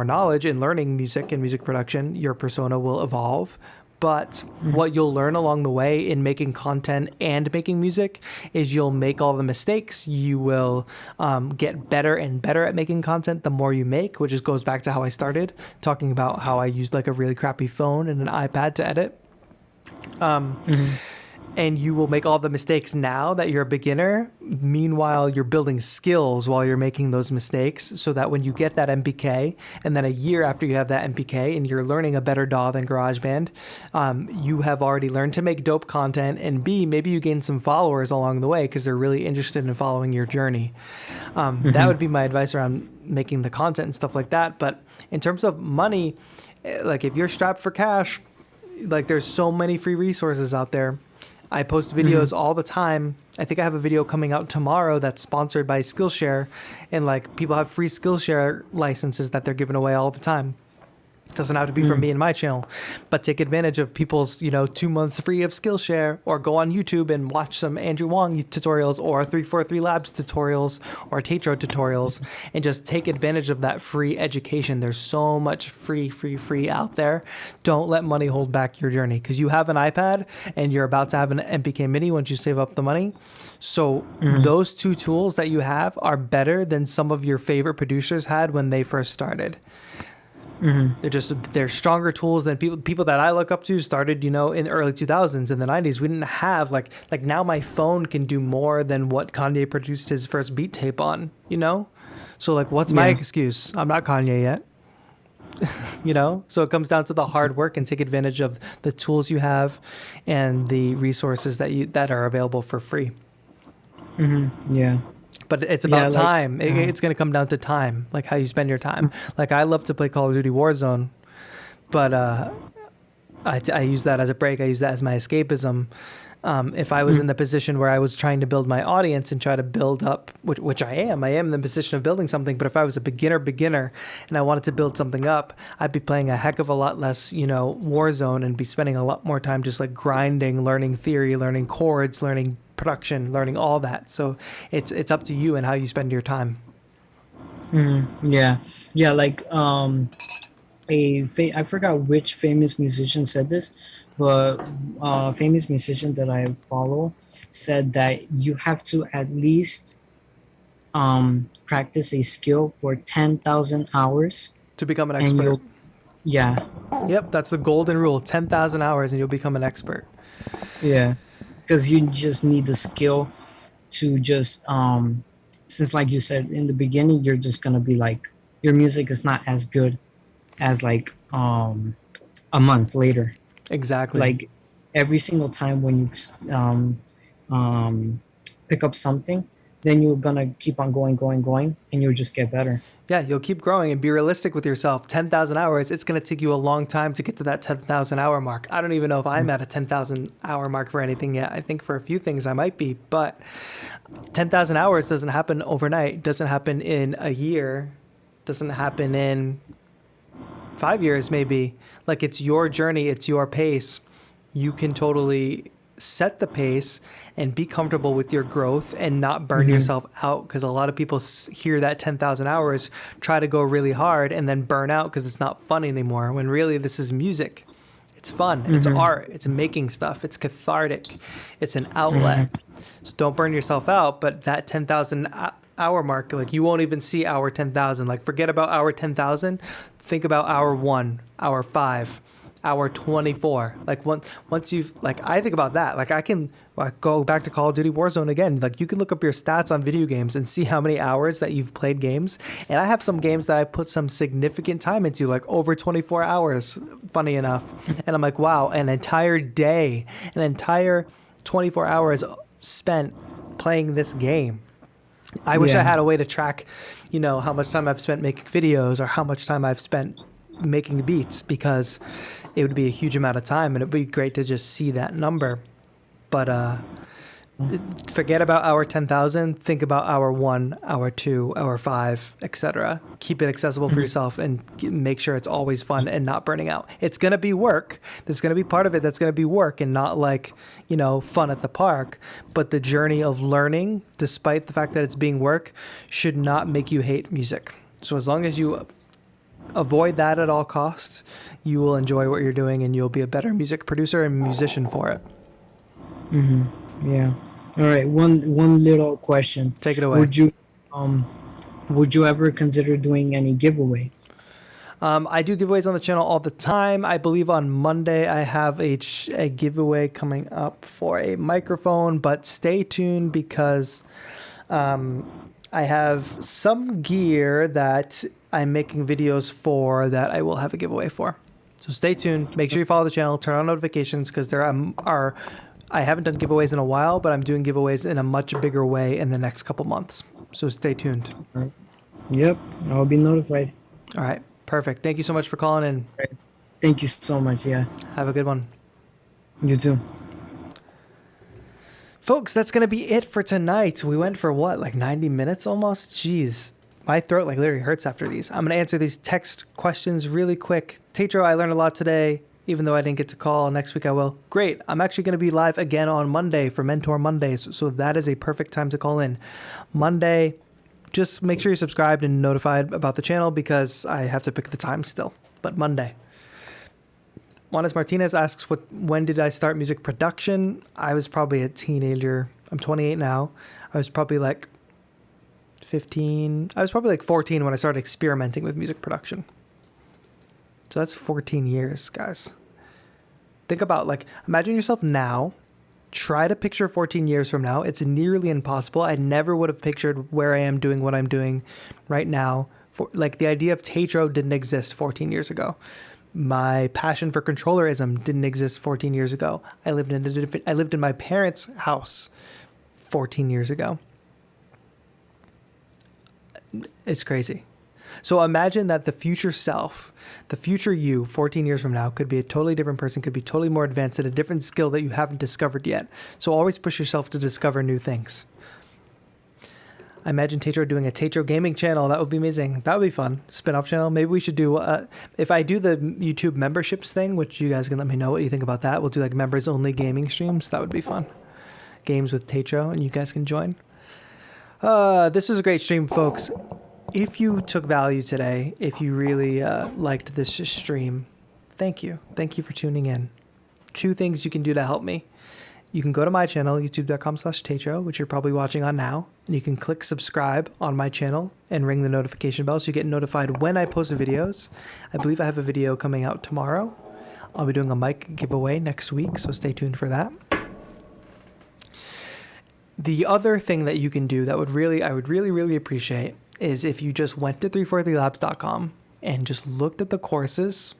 S1: knowledge in learning music and music production, your persona will evolve. But what you'll learn along the way in making content and making music is you'll make all the mistakes. You will get better and better at making content the more you make, which just goes back to how I started talking about how I used like a really crappy phone and an iPad to edit. And you will make all the mistakes now that you're a beginner. Meanwhile, you're building skills while you're making those mistakes, so that when you get that MPK, and then a year after you have that MPK and you're learning a better DAW than GarageBand, you have already learned to make dope content, and B, maybe you gain some followers along the way because they're really interested in following your journey. That would be my advice around making the content and stuff like that. But in terms of money, like if you're strapped for cash, like there's so many free resources out there. I post videos all the time. I think I have a video coming out tomorrow that's sponsored by Skillshare, and like people have free Skillshare licenses that they're giving away all the time. Doesn't have to be from me and my channel, but take advantage of people's, 2 months free of Skillshare, or go on YouTube and watch some Andrew Wong tutorials or 343 Labs tutorials or TAETRO tutorials, and just take advantage of that free education. There's so much free out there. Don't let money hold back your journey, because you have an iPad and you're about to have an MPK Mini once you save up the money. So those two tools that you have are better than some of your favorite producers had when they first started. They're stronger tools than people that I look up to started, in the early 2000s. In the 90s, we didn't have like now my phone can do more than what Kanye produced his first beat tape on, So like, what's my excuse? I'm not Kanye yet. So it comes down to the hard work, and take advantage of the tools you have and the resources that are available for free.
S10: Yeah.
S1: But it's about time. It's going to come down to time, like how you spend your time. Like, I love to play Call of Duty Warzone, but I use that as a break. I use that as my escapism. If I was in the position where I was trying to build my audience and try to build up, which I am in the position of building something. But if I was a beginner and I wanted to build something up, I'd be playing a heck of a lot less, Warzone, and be spending a lot more time just like grinding, learning theory, learning chords, learning production, learning all that. So it's up to you and how you spend your time.
S10: Yeah, like I forgot which famous musician said this, but a famous musician that I follow said that you have to at least practice a skill for 10,000 hours
S1: to become an expert.
S10: Yep,
S1: that's the golden rule. 10,000 hours and you'll become an expert.
S10: Yeah, because you just need the skill to just since, like you said in the beginning, you're just gonna be like, your music is not as good as like a month later.
S1: Exactly.
S10: Like every single time when you pick up something, then you're gonna keep on going, and you'll just get better.
S1: Yeah, you'll keep growing, and be realistic with yourself. 10,000 hours, it's going to take you a long time to get to that 10,000 hour mark. I don't even know if I'm at a 10,000 hour mark for anything yet. I think for a few things I might be, but 10,000 hours doesn't happen overnight, doesn't happen in a year, doesn't happen in 5 years maybe. Like, it's your journey, it's your pace. You can totally set the pace and be comfortable with your growth and not burn yourself out, because a lot of people hear that 10,000 hours, try to go really hard, and then burn out because it's not fun anymore, when really this is music. It's fun. It's art. It's making stuff. It's cathartic. It's an outlet. So don't burn yourself out. But that 10,000 hour mark, like, you won't even see hour 10,000. Like, forget about hour 10,000. Think about hour 1, hour 5, hour 24. Like, once you've, like, I think about that. Like, I can go back to Call of Duty Warzone again. Like, you can look up your stats on video games and see how many hours that you've played games. And I have some games that I put some significant time into, like over 24 hours, funny enough. And I'm like, wow, an entire day, an entire 24 hours spent playing this game. I wish I had a way to track, how much time I've spent making videos or how much time I've spent making beats, because it would be a huge amount of time, and it'd be great to just see that number. But forget about hour 10,000. Think about hour 1, hour 2, hour 5, etc. Keep it accessible for yourself, and make sure it's always fun and not burning out. It's going to be work. There's going to be part of it that's going to be work, and not like, fun at the park. But the journey of learning, despite the fact that it's being work, should not make you hate music. So as long as you avoid that at all costs, you will enjoy what you're doing, and you'll be a better music producer and musician for it.
S10: Yeah. All right. One little question.
S1: Take it away.
S10: Would you ever consider doing any giveaways?
S1: I do giveaways on the channel all the time. I believe on Monday I have a giveaway coming up for a microphone, but stay tuned, because I have some gear that I'm making videos for that I will have a giveaway for. So stay tuned. Make sure you follow the channel, turn on notifications, because there are I haven't done giveaways in a while, but I'm doing giveaways in a much bigger way in the next couple months. So stay tuned.
S10: Yep, I'll be notified.
S1: All right, perfect. Thank you so much for calling in.
S10: Right. Thank you so much. Yeah.
S1: Have a good one.
S10: You too.
S1: Folks, that's going to be it for tonight. We went for what, like 90 minutes almost? Jeez. My throat like literally hurts after these. I'm going to answer these text questions really quick. TAETRO, I learned a lot today, even though I didn't get to call. Next week I will. Great. I'm actually going to be live again on Monday for Mentor Mondays. So that is a perfect time to call in. Monday, just make sure you're subscribed and notified about the channel because I have to pick the time still. But Monday. Juanes Martinez asks, when did I start music production? I was probably a teenager. I'm 28 now. I was probably like 15. I was probably like 14 when I started experimenting with music production. So that's 14 years, guys. Think about, like, imagine yourself now. Try to picture 14 years from now. It's nearly impossible. I never would have pictured where I am doing what I'm doing right now. Like, the idea of TAETRO didn't exist 14 years ago. My passion for controllerism didn't exist 14 years ago. I lived in my parents' house 14 years ago. It's crazy. So imagine that the future self, the future you 14 years from now could be a totally different person, could be totally more advanced at a different skill that you haven't discovered yet. So always push yourself to discover new things. I imagine TAETRO doing a TAETRO gaming channel. That would be amazing. That would be fun. Spin-off channel. Maybe we should do, if I do the YouTube memberships thing, which you guys can let me know what you think about that. We'll do like members only gaming streams. That would be fun. Games with TAETRO and you guys can join. This was a great stream, folks. If you took value today, if you really liked this stream, thank you. Thank you for tuning in. 2 things you can do to help me. You can go to my channel, youtube.com/TAETRO, which you're probably watching on now, and you can click subscribe on my channel and ring the notification bell so you get notified when I post videos. I believe I have a video coming out tomorrow. I'll be doing a mic giveaway next week, so stay tuned for that. The other thing that you can do that I would really appreciate is if you just went to 343labs.com and just looked at the courses,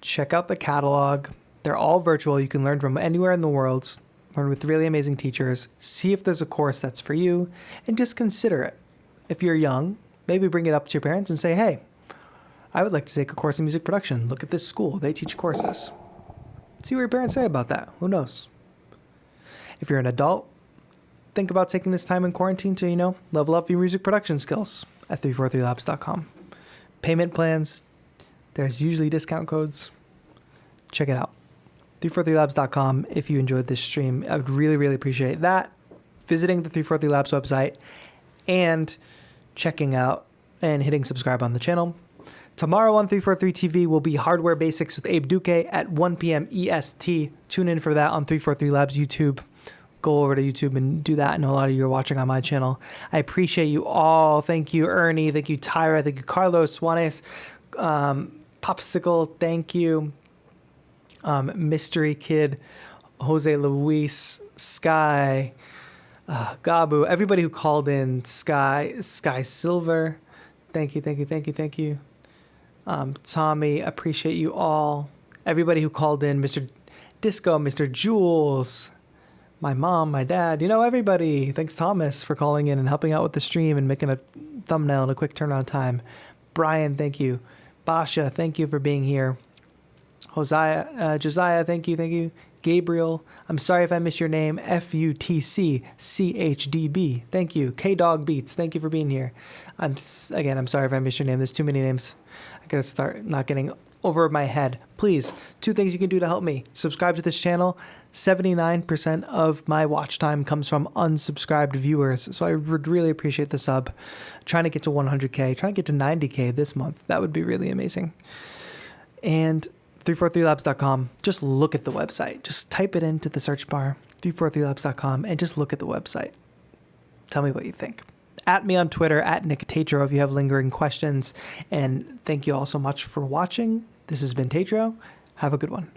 S1: check out the catalog. They're all virtual. You can learn from anywhere in the world, learn with really amazing teachers, see if there's a course that's for you, and just consider it. If you're young, maybe bring it up to your parents and say, hey, I would like to take a course in music production. Look at this school. They teach courses. See what your parents say about that. Who knows? If you're an adult, think about taking this time in quarantine to, level up your music production skills at 343labs.com. Payment plans, there's usually discount codes. Check it out. 343labs.com if you enjoyed this stream. I would really appreciate that. Visiting the 343 Labs website and checking out and hitting subscribe on the channel. Tomorrow on 343 TV will be Hardware Basics with Abe Duque at 1 p.m. EST. Tune in for that on 343 Labs YouTube. Go over to YouTube and do that. I know a lot of you are watching on my channel. I appreciate you all. Thank you, Ernie. Thank you, Tyra. Thank you, Carlos, Juanes, Popsicle. Thank you, Mystery Kid, Jose Luis, Sky, Gabu. Everybody who called in, Sky Silver. Thank you. Tommy, appreciate you all. Everybody who called in, Mr. Disco, Mr. Jules, my mom, my dad, everybody. Thanks, Thomas, for calling in and helping out with the stream and making a thumbnail in a quick turnaround time. Brian, thank you. Basha, thank you for being here. Josiah, thank you. Gabriel, I'm sorry if I missed your name. FUTCCHDB, thank you. K-Dog Beats, thank you for being here. I'm sorry if I missed your name. There's too many names. I gotta start not getting over my head. Please, 2 things you can do to help me. Subscribe to this channel. 79% of my watch time comes from unsubscribed viewers, so I would really appreciate the sub. Trying to get to 100K, trying to get to 90K this month. That would be really amazing. And 343labs.com, just look at the website. Just type it into the search bar, 343labs.com, and just look at the website. Tell me what you think. At me on Twitter, at Nick TAETRO, if you have lingering questions. And thank you all so much for watching. This has been TAETRO. Have a good one.